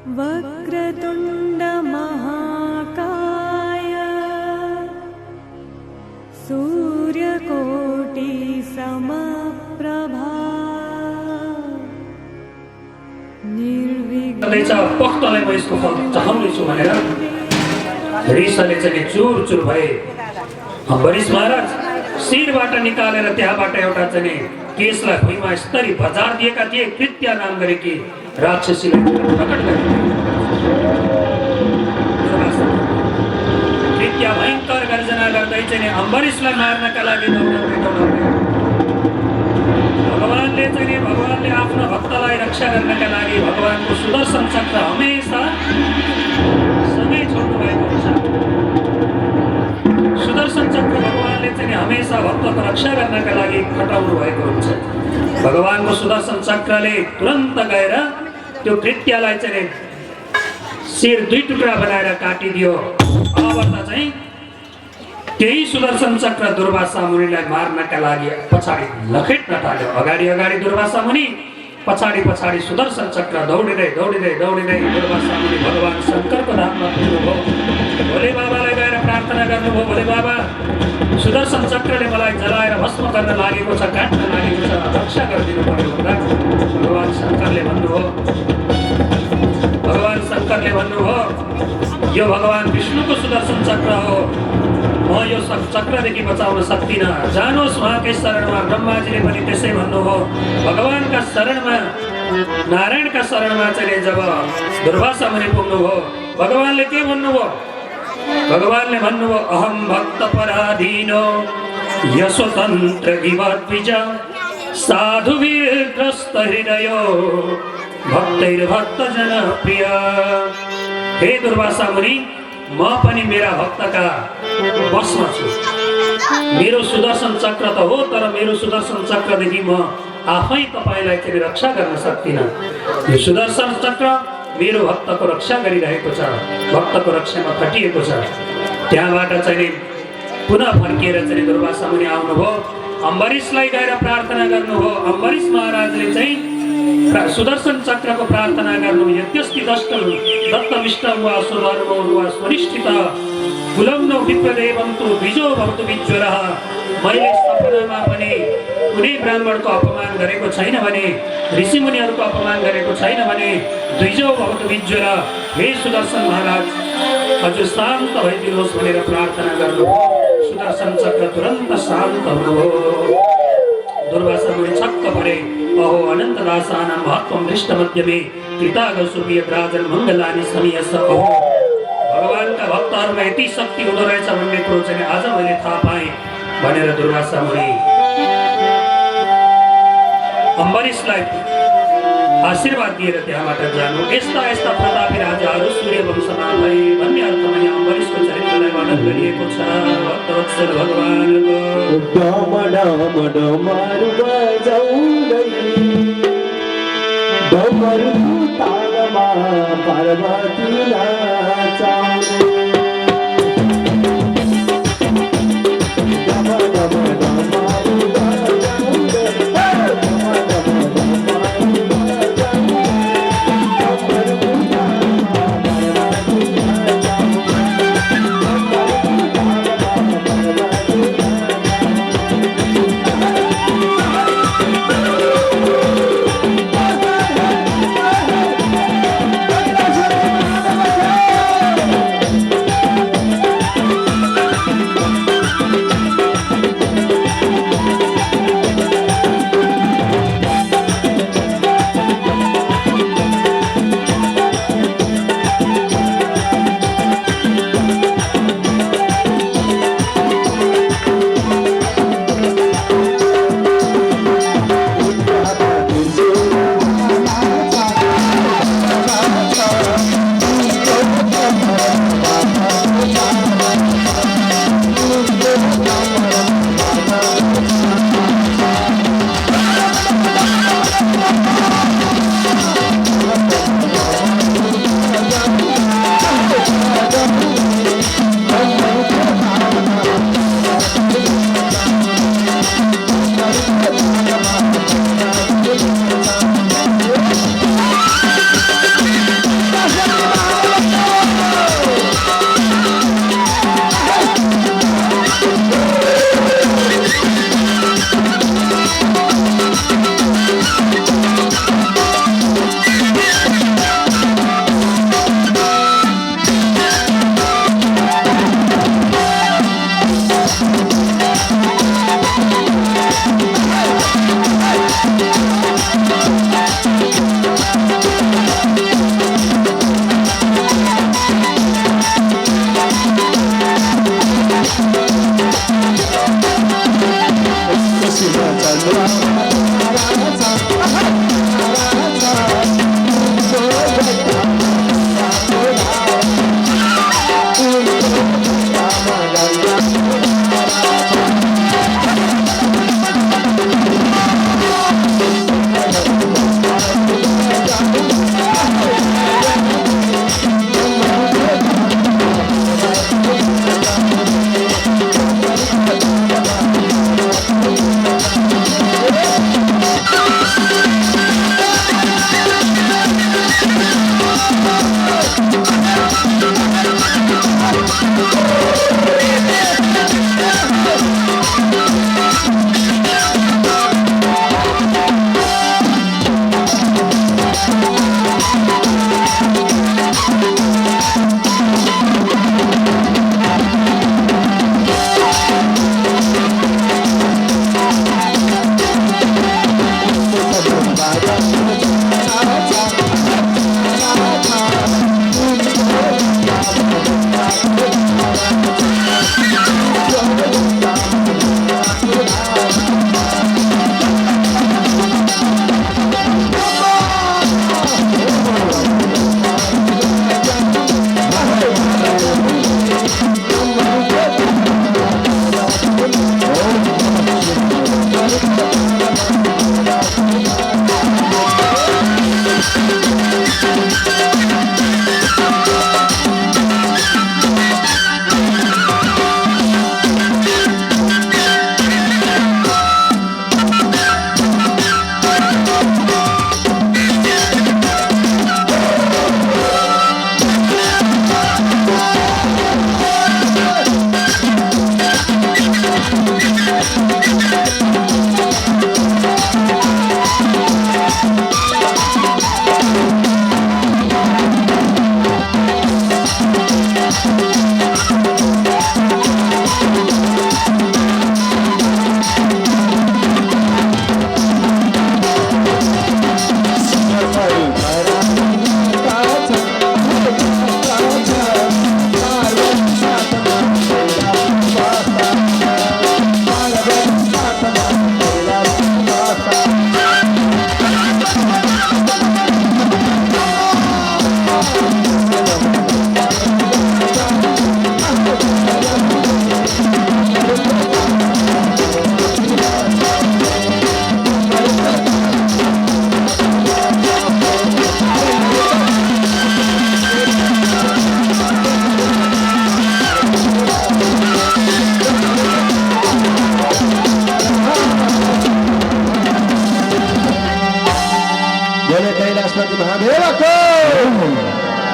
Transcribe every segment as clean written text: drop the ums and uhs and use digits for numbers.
वक्रतुण्ड महाकाय सूर्यकोटि समप्रभा निर्विघ्नं पक्तलाई म यसको फल चाहन्छु भनेर रिसले चाहिँ चुर चुर भए। अम्बरीश महाराज शिरबाट निकालेर त्यहाँबाट एउटा चाहिँ केसलाई भुइँमा स्तरी बजार दिएका थिए। कृत्या नाम गरेकी राक्षसीले प्रकट गरे। कृत्या भयंकर गर्जना गर्दै चाहिँ अम्बरीशलाई मार्नका लागि दौडाउँदै भगवानले आफ्नो भक्तलाई रक्षा गर्नका लागि भगवानको सुदर्शन चक्र हमेशा सँगै छोड्नु भएको हुन्छ। सुदर्शन चक्र भगवानले चाहिँ हमेशा भक्तको रक्षा गर्नका लागि खटाउनु भएको हुन्छ। भगवानको सुदर्शन चक्रले तुरन्त गएर त्यो कृत्यालाई चाहिँ शिर दुई टुक्रा बनाएर काटिदियो। अब त चाहिँ त्यही सुदर्शन चक्र दुर्वासा मुनिलाई मार्नका लागि पछाडि लखेट्न थाल्यो। अगाडि अगाडि दुर्वासा मुनि, पछाडि पछाडि सुदर्शन चक्र दौडिँदै दौडिँदै दौडिँदै दुर्वासा मुनि भगवान शङ्करको धाममा पुग्नुभयो। भोले बाबालाई गएर प्रार्थना गर्नुभयो, भोले बाबा सुदर्शन चक्रले मलाई जलाएर भस्म गर्न लागेको छ, काट्न लागेको छ, रक्षा गरिदिनु पर्यो भन्दा भगवान शङ्करले भन्नुभयो यो भगवान विष्णुको सुदर्शन चक्र हो, म यो चक्रदेखि बचाउन सक्दिनँ, जानुहोस् उहाँकै शरणमा। ब्रह्माजीले पनि त्यसै भन्नुभयो। भगवानका शरणमा, नारायणका शरणमा चाहिँ जब दुर्वासा मुनि पुग्नुभयो, भगवानले के भन्नुभयो? भगवानले भन्नुभयो अहम भक्त पराधीनो यशोतन्त्र विद्विज साधुवीर ग्रस्त हृदयो भक्तैर्भक्त जन प्रिय। हे दुर्वासा मुनि, म पनि मेरा भक्तका बसमा छु। मेरो सुदर्शन चक्र त हो, तर मेरो सुदर्शन चक्रदेखि म आफै तपाईलाई चाहिँ रक्षा गर्न सक्दिनँ। यो सुदर्शन चक्र मेरो भक्तको रक्षा गरिरहेको छ, भक्तको रक्षामा खटिएको छ। त्यहाँबाट चाहिँ पुनः फर्किएर चाहिँ दुर्वासा मुनि आउनुभयो। अम्बरीशलाई गएर प्रार्थना गर्नुभयो। अम्बरीश महाराजले चाहिँ सुदर्शन चक्रको प्रार्थना गर्नु। यत्यस्ति दत्तमिष्टं वा सुधर्मो वा स्वनिष्ठित कुलम्नो विप्रदेवं तु द्विजो भवतु विज्वरः। मैले सपनामा पनि कुनै ब्राह्मणको अपमान गरेको छैन भने, ऋषिमुनिहरूको अपमान गरेको छैन भने द्विजो भवतु विज्वर। हे सुदर्शन महाराज, हजुर शान्त भइदिनुहोस् भनेर प्रार्थना गर्नु। सुदर्शन चक्र तुरन्त शान्त हुनुभयो। दुर्वासा मुनि छक्क परे। अहो अनन्तदासानां महत्त्वं दृष्टमध्यमे कृतागसुभियद्राजन मङ्गलानि समीयस। अहो भगवानका भक्तहरूमा यति शक्ति हुँदो रहेछ भन्ने कुरो चाहिँ आज मैले थाहा पाएँ भनेर दुर्वासा मुनि अम्बरीशलाई आशीर्वाद दिएर त्यहाँबाट जानु। यस्ता यस्ता प्रतापी राजाहरू सूर्यवंशमा भए भन्ने अर्थमा यहाँ अम्बरीशको चरित्रलाई वर्णन गरिएको छ। भक्तवत्सल भगवानको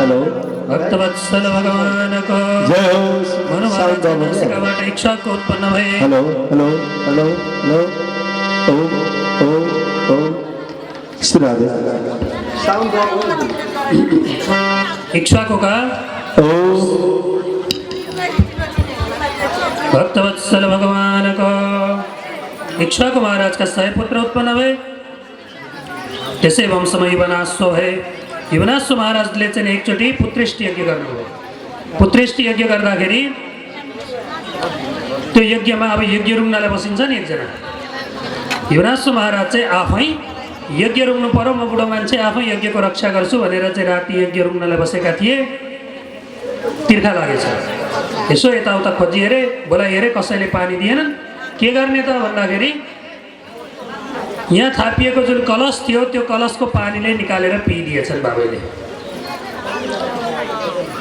हेलो भक्तवत्सल भगवान को जय हो मनुवाद इच्छा को उत्पन्न भए hello hello hello hello Om Om Om सुनादे साउंड इच्छा को का ओम भक्तवत्सल भगवान को इच्छा को महाराज का 100 पुत्र उत्पन्न भए त्यसै वंशमा युवनाश्व है युवनाश्व महाराजले चाहिँ एकचोटि पुत्रेष्टि यज्ञ गर्नुभयो पुत्रेष्टि यज्ञ गर्दाखेरि त्यो यज्ञमा अब यज्ञ रुङ्नालाई बसिन्छ नि एकजना युवनाश्व महाराज चाहिँ आफै यज्ञ रुङ्नु पर्यो म बुढो मान्छे आफै यज्ञको रक्षा गर्छु भनेर चाहिँ राति यज्ञ रुङ्नलाई बसेका थिए तिर्खा लागेछ यसो यताउता खोजी हेरे बोलाइ हेरे कसैले पानी दिएनन् के गर्ने त भन्दाखेरि यहाँ थापिएको जुन कलश थियो त्यो कलशको पानीले निकालेर पिइदिएछन् बाबैले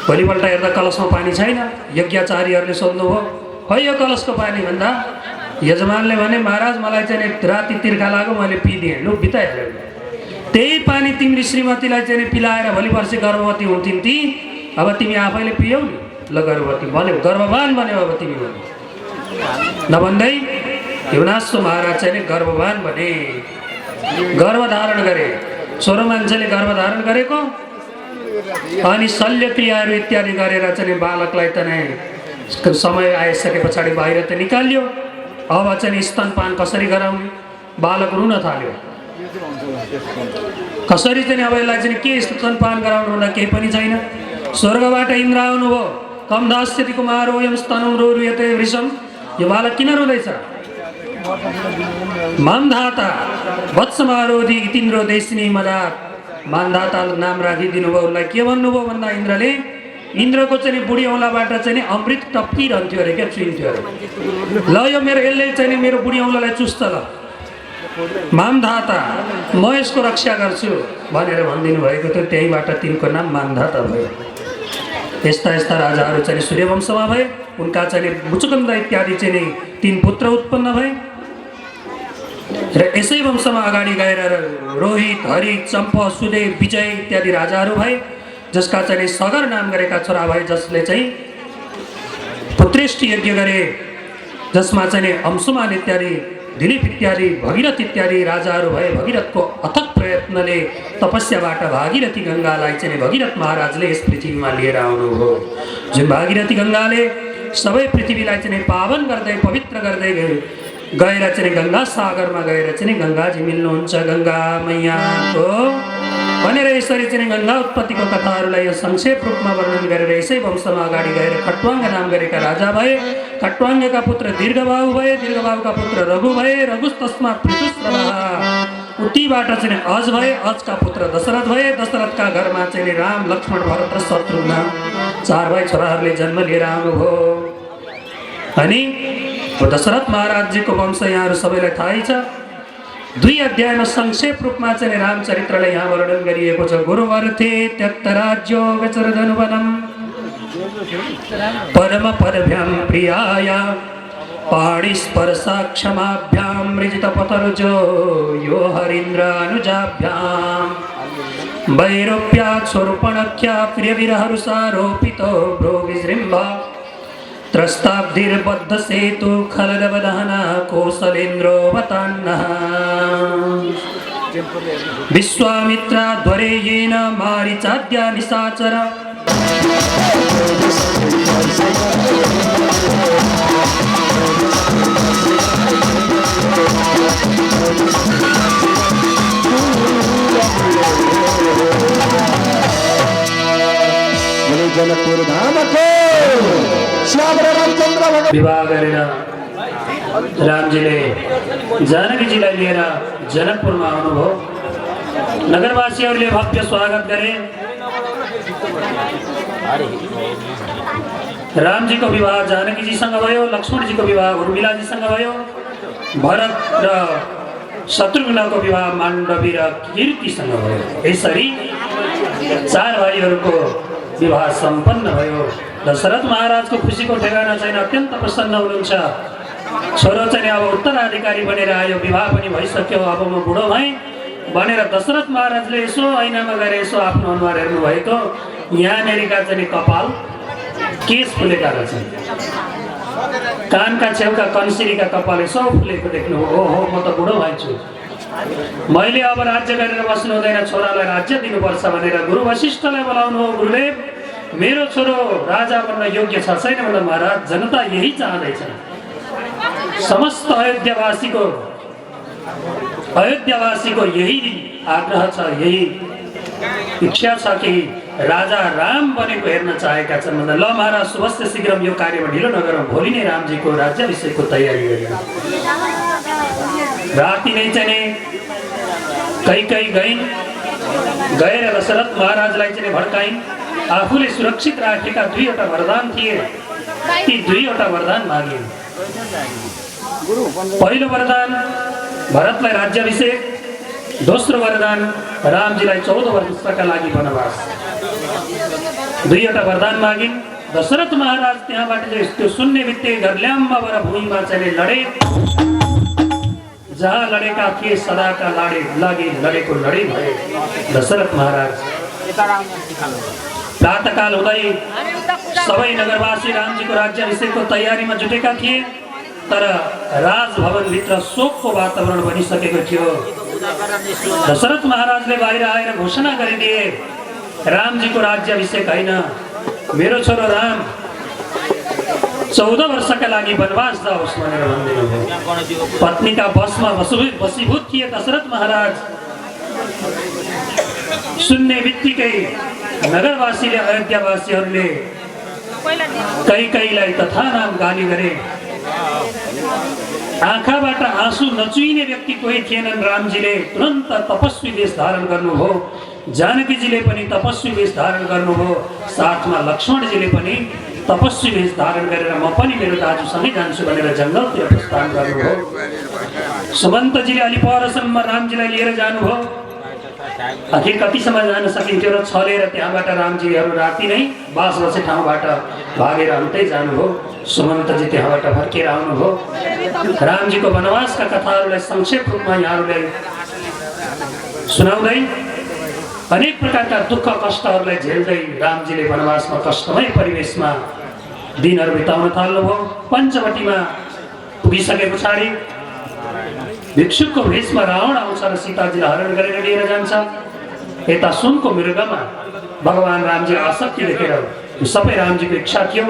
भोलिपल्ट हेर्दा कलशमा पानी छैन यज्ञाचार्यहरूले सोध्नुभयो खै यो कलशको पानी भन्दा यजमानले भने महाराज मलाई चाहिँ राति तिर्खा लाग्यो मैले पिइदिएँ लु बिताइहाल्यो त्यही पानी तिम्रो श्रीमतीलाई चाहिँ पिलाएर भोलि पर्सि गर्भवती हुन्थिन् ती अब तिमी आफैले पियौ नि ल गर्भवती भन्यो गर्भवान बन्यो अब तिमी भन्यो नभन्दै युवनाश्व महाराज चाहिँ गर्भवान बने गर्भधारण गरे 16 मान्छेले गर्भधारण गरेको अनि शल्यक्रियाहरू इत्यादि गरेर चाहिँ बालकलाई त समय आइसके पछाडि बाहिर त निकाल्यो अब चाहिँ स्तनपान कसरी गराउने बालक रुन थाल्यो कसरी चाहिँ अब यसलाई चाहिँ के स्तनपान गराउनु भन्दा केही पनि छैन स्वर्गबाट इन्द्र आउनुभयो कम दास्यति कुमारोयम स्तनं रोरुयते वृषम यो बालक किन रुँदैछ मानधाता वत्समारोधी इतिन्द्रो देशिनी मदात मानधाता नाम राखिदिनु भयो उसलाई के भन्नुभयो भन्दा इन्द्रले इन्द्रको चाहिँ बुढी औँलाबाट चाहिँ अमृत टप्किरहन्थ्यो अरे क्या चुइन्थ्यो अरे ल यो मेरो यसले चाहिँ मेरो बुढी औँलालाई चुस्त ल मानधाता म यसको रक्षा गर्छु भनेर भनिदिनु भएको थियो त्यहीबाट तिनको नाम मानधाता भयो यस्ता यस्ता राजाहरू चाहिँ सूर्यवंशमा भए उनका चाहिँ मुचुकुन्द इत्यादि चाहिँ 3 पुत्र उत्पन्न भए र यसै वंशमा अगाडि गएर रोहित हरित चम्प सुदेव विजय इत्यादि राजाहरू भए जसका चाहिँ सगर नाम गरेका छोरा भए, जसले चाहिँ पुत्रेष्टि यज्ञ गरे, जसमा चाहिँ अंशुमान इत्यादि, दिलीप इत्यादि, भगीरथ इत्यादि राजाहरू भए। भगीरथको अथक प्रयत्नले तपस्याबाट भागीरथी गङ्गालाई चाहिँ भगीरथ महाराजले यस पृथ्वीमा लिएर आउनुभयो। जुन भागीरथी गङ्गाले सबै पृथ्वीलाई चाहिँ पावन गर्दै पवित्र गर्दै गएर चाहिँ गङ्गा सागरमा गएर चाहिँ गङ्गाजी मिल्नुहुन्छ गङ्गा मैयाको भनेर यसरी चाहिँ गङ्गा उत्पत्तिको कथाहरूलाई यो संक्षेप रूपमा वर्णन गरेर यसै वंशमा अगाडि गएर खट्वाङ्ग नाम गरेका राजा भए। खट्वाङ्गका पुत्र दीर्घबाहु भए, दीर्घबाहुका पुत्र रघु भए, रघुस तस्मात् पृथुस्रवः, उतिबाट चाहिँ अज भए, अजका पुत्र दशरथ भए, दशरथका घरमा चाहिँ राम लक्ष्मण भरत र शत्रुघ्न 4 भाइ छोराहरूले जन्म लिएर आउनुभयो। अनि दशरथ महाराजजीको वंश यहाँहरू सबैलाई थाहै छ। 2 अध्यायमा संक्षेप रूपमा चाहिँ रामचरित्रलाई यहाँ वर्णन गरिएको छ। गुरुवर्थे त्यक्त राज्यो विचरधनुवनम परम परभ्याम प्रियाय पाणिस्पर्शा क्षमाभ्याम मृजित पतरुजो यो हरीन्द्र अनुजाभ्याम वैरोप्यात् स्वरूपणख्या प्रियविरहरुषारोपितो भ्रो विजृम्भ त्रस्ताब्धिर्बद्ध सेतु खलदवदहन कौसलेन्द्रोऽवतान्नः विश्वामित्राध्वरे येन मारीचाद्या निशाचर जनकपुर धामको विवाह गरेर रामजीले जानकीजीलाई लिएर जनकपुरमा आउनुभयो। नगरवासीहरूले भव्य स्वागत गरे। रामजीको विवाह जानकीजीसँग भयो, लक्ष्मणजीको विवाह उर्मिलाजीसँग भयो, भरत र शत्रुघ्नको विवाह माण्डवी र कीर्तिसँग भयो। यसरी 4 भाइहरूको विवाह सम्पन्न भयो। दशरथ महाराजको खुसीको ठेगाना छैन, अत्यन्त प्रसन्न हुनुहुन्छ। छोरो चाहिँ अब उत्तराधिकारी बनेर आयो, विवाह पनि भइसक्यो, अब म बुढो भएँ भनेर दशरथ महाराजले यसो ऐनामा गएर यसो आफ्नो अनुहार हेर्नुभएको। यहाँनेरिका चाहिँ कपाल केस फुलेका रहेछन्, कानका छेउका कन्सिरीका कपाल यसो फुलेको देख्नु। ओहो, म त बुढो भएछु, मैले अब राज्य गरेर बस्नु हुँदैन, छोरालाई राज्य दिनुपर्छ भनेर गुरु वशिष्ठलाई बोलाउनु हो। गुरुदेव, मेरो छोरो राजा बन्न योग्य छ छैन भन्दा महाराज जनता यही चाहँदैछ। समस्त अयोध्यावासीको यही आग्रह छ, यही इच्छा छ कि राजा राम बनेको हेर्न चाहेका छन् भन्दा ल महाराज शुभस्य शीघ्रम यो कार्यमा ढिलो नगरौँ, भोलि नै रामजीको राज्याभिषेकको तयारी गरियो। राति नै चाहिँ कैकेयी गइन्, गएर दशरथ महाराजलाई चाहिँ भड्काइन्। आफूले सुरक्षित राखेका 2वटा वरदान थिए, ती 2वटा वरदान मागिन्। पहिलो वरदान भरतलाई राज्याभिषेक, दोस्रो वरदान रामजीलाई 14 वर्षका लागि वनवास। 2वटा वरदान मागिन्। दशरथ महाराज त्यहाँबाट त्यो सुन्ने बित्तिकै गर्ल्याम्बाबाट भूमिमा चाहिँ लडे। जहाँ लडेका थिए सदाका लागि लडेको लडे भए। दशरथ महाराज प्रातःकाल हुँदै सबै नगरवासी रामजीको राज्याभिषेकको तयारीमा जुटेका थिए, तर राजभवनभित्र शोकको वातावरण बनिसकेको थियो। दशरथ महाराजले बाहिर आएर घोषणा गरिदिए, रामजीको राज्याभिषेक होइन, मेरो छोरो राम 14 वर्षका लागि वनवास जाओस् भनेर भनिदिनु भयो। पत्नीका बसमा वशीभूत थिए दशरथ महाराज। सुन्ने बित्तिकै नगरवासीले, अयोध्यावासीहरूले कैकेयीलाई तथा नाम गाली गरे। आँखाबाट आँसु नचुइने व्यक्ति कोही थिएनन्। रामजीले तुरन्त तपस्वी वेश धारण गर्नुभयो, जानकीजीले पनि तपस्वी वेश धारण गर्नुभयो, साथमा लक्ष्मणजीले पनि तपस्वी वेश धारण गरेर म पनि मेरो दाजुसँगै जान्छु भनेर जङ्गलतिर प्रस्थान गर्नुभयो। सुमन्तजीले अलि परसम्म रामजीलाई लिएर जानुभयो। आखिर कतिसम्म जान सकिन्थ्यो र छलेर त्यहाँबाट रामजीहरू राति नै बास बसे ठाउँबाट भागेर अन्तै जानुभयो। सुमन्तजी त्यहाँबाट फर्केर आउनुभयो। रामजीको वनवासका कथाहरूलाई संक्षेप रूपमा यहाँहरूलाई सुनाउँदै अनेक प्रकारका दुःख कष्टहरूलाई झेल्दै रामजीले वनवासमा कष्टमय परिवेशमा दिनहरू बिताउन थाल्नुभयो। पञ्चवटीमा पुगिसके पछाडि भिक्षुकको भेषमा रावण आउँछ र सीताजीलाई हरण गरेर लिएर जान्छ। यता सुनको मृगमा भगवान रामजीलाई आसक्ति देखेर यो सबै रामजीको इच्छा थियो।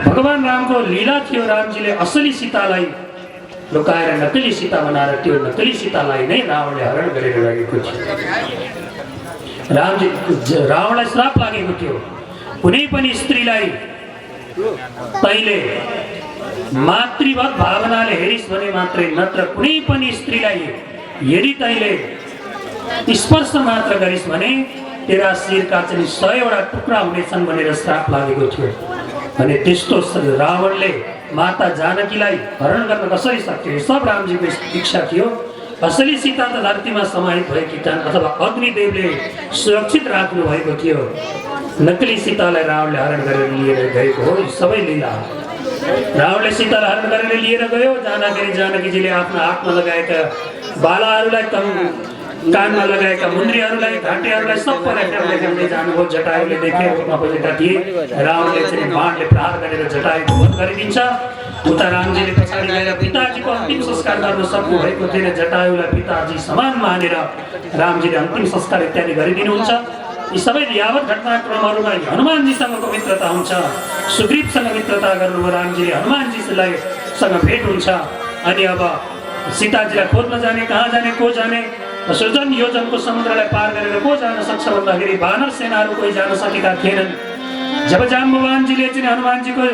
भगवान रामको लीला थियो। रामजीले असली सीतालाई लुकाएर नकली सीता बनाएर त्यो नकली सीतालाई नै रावणले हरण गरेर लगेको थियो। रावणलाई श्राप लागेको थियो, कुनै पनि स्त्रीलाई तैले मातृवत भावनाले हेरिस् भने मात्रै, नत्र कुनै पनि स्त्रीलाई यदि तैले स्पर्श मात्र गरिस् भने तेरा शिरका चाहिँ 100 टुक्रा हुनेछन् भनेर श्राप लागेको थियो। अनि त्यस्तो रावणले माता जानकीलाई हरण गर्न कसरी सक्थ्यो? सब रामजीको इच्छा थियो। असली सीता त धरतीमा समाहित भएकी छन् अथवा अग्निदेवले सुरक्षित राख्नु भएको थियो। नकली सीतालाई रावणले हरण गरेर लिएर गएको हो। सबै लीला रावणले सीतालाई हरण गरेर लिएर गयो। जाँदाखेरि जानकीजीले आफ्नो हातमा लगाएका बालाहरूलाई, कानमा लगाएका मुन्द्रीहरूलाई, घाँटीहरूलाई सबैलाई फ्याँक्दै जानुभयो। जटायुले देखेर उठ्न खोजेका थिए। रावणले चाहिँ बाणले प्रहार गरेर जटायुको वध गरिदिन्छ। उता रामजीले पछाडि गएर पिताजीको अन्तिम संस्कार गर्न सक्नु भएको थिएन। जटायुलाई पिताजी समान मानेर रामजीले अन्तिम संस्कार इत्यादि गरिदिनुहुन्छ। यी सबै यावत घटनाक्रमहरूमा हनुमानजीसँगको मित्रता हुन्छ। सुग्रीवसँग मित्रता गर्नुभयो रामजीले। हनुमानजीलाई सँग भेट हुन्छ। अनि अब सीताजीलाई खोज्न जाने, कहाँ जाने, को जाने? सृजन योजनको समुद्रलाई पार गरेर को जान सक्छ भन्दाखेरि वानर सेनाहरू कोही जान सकेका थिएनन्। जब जाम्बवानजीले चाहिँ हनुमानजीको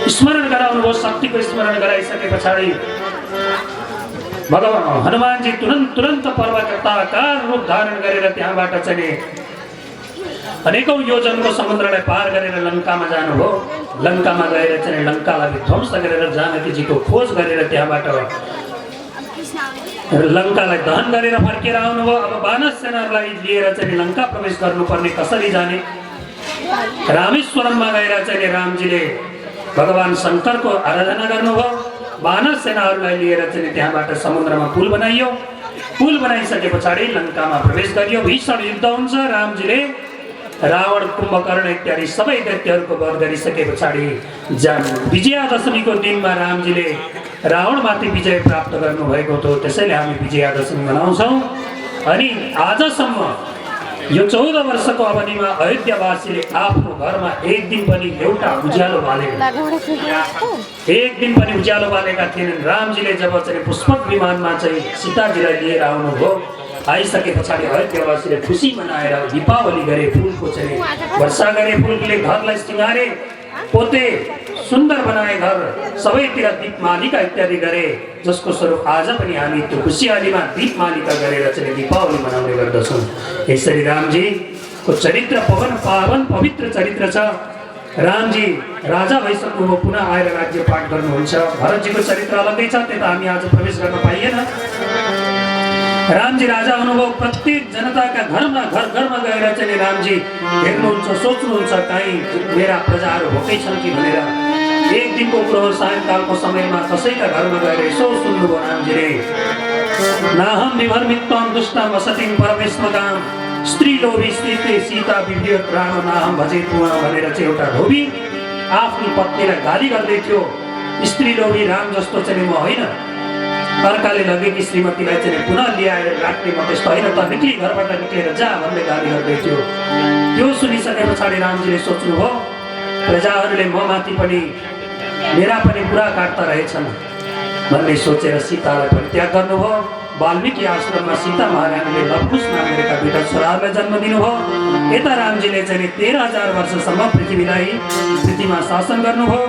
स्मरण गराउनु भयो, शक्तिको स्मरण गराइसके पछाडि भगवान हनुमानजी तुरन्त पर्वतका आकार रूप धारण गरेर त्यहाँबाट चाहिँ अनेकौं योजनको समुद्रलाई पार गरेर लङ्कामा जानुभयो। लङ्कामा गएर चाहिँ लङ्कालाई ध्वंस गरेर जानकीजीको खोज गरेर त्यहाँबाट लङ्कालाई दहन गरेर फर्केर आउनुभयो। अब वानर सेनाहरूलाई लिएर चाहिँ लङ्का प्रवेश गर्नुपर्ने कसरी जाने? रामेश्वरममा गएर चाहिँ रामजीले भगवान शङ्करको आराधना गर्नुभयो। वानर सेनाहरूलाई लिएर चाहिँ त्यहाँबाट समुद्रमा पुल बनाइयो। पुल बनाइसके पछाडि लङ्कामा प्रवेश गरियो। भीषण युद्ध हुन्छ। रामजीले रावण, कुम्भकर्ण इत्यादि सबै दैत्यहरूको वध गरिसके पछाडि विजयादशमीको दिनमा रामजीले रावणमाथि विजय प्राप्त गर्नुभएको थियो। त्यसैले हामी विजयादशमी मनाउँछौँ। अनि आजसम्म यो 14 वर्षको अवधिमा अयोध्यावासीले आफ्नो घरमा एक दिन पनि एउटा उज्यालो बालेका थिएनन्। रामजीले जब चाहिँ पुष्पक विमानमा चाहिँ सीताजीलाई लिएर आउनुभयो, आइसके पछाडि अयोध्यावासीले खुसी मनाएर दीपावली गरे, फुलको चाहिँ वर्षा गरे, फुलले घरलाई सिँगारे, पोते, सुन्दर बनाए, घर सबैतिर दीपमालिका इत्यादि गरे। जसको स्वरूप आज पनि हामी त्यो खुसियालीमा दीपमालिका गरेर चाहिँ दीपावली मनाउने गर्दछौँ। यसरी रामजीको चरित्र पावन पवित्र चरित्र छ। रामजी राजा भइसक्नुभयो, पुनः आएर राज्य पाठ गर्नुहुन्छ। भरतजीको चरित्र अलग्गै छ, त्यता हामी आज प्रवेश गर्न पाइएन। रामजी राजा हुनुभयो। प्रत्येक जनताका घरमा गएर चाहिँ रामजी हेर्नुहुन्छ, सोच्नुहुन्छ कहीँ मेरा प्रजाहरू भोकै छन् कि भनेर। एक दिनको कुरो हो, सायंकालको समयमा कसैका घरमा गएर यसो सुन्नुभयो रामजीले। नाहम विभर्मित्वं दुष्टं वसतिं परमेश्वराम स्त्री लोभी स्थिते सीता विभ्रियत राम नाहम भजे पुमा भनेर चाहिँ एउटा लोभी आफ्नो पत्नीलाई गाली गर्दै थियो। स्त्री लोभी राम जस्तो चाहिँ म होइन, अर्काले लगेकी श्रीमतीलाई चाहिँ पुनः ल्याएर राख्ने म त्यस्तो होइन, त निक्ली घरबाट निक्लेर जा भन्ने गाली गर्दै थियो। त्यो सुनिसके पछाडि रामजीले सोच्नुभयो प्रजाहरूले म माथि पनि मेरा पनि बुरा काट्दा रहेछन् भन्ने सोचेर सीतालाई परित्याग गर्नुभयो। वाल्मीकि आश्रममा सीता महारानीले लवकुश नामेका दुईटा छोराहरूलाई जन्म दिनुभयो। यता रामजीले चाहिँ 13,000 वर्षसम्म पृथ्वीमा शासन गर्नुभयो।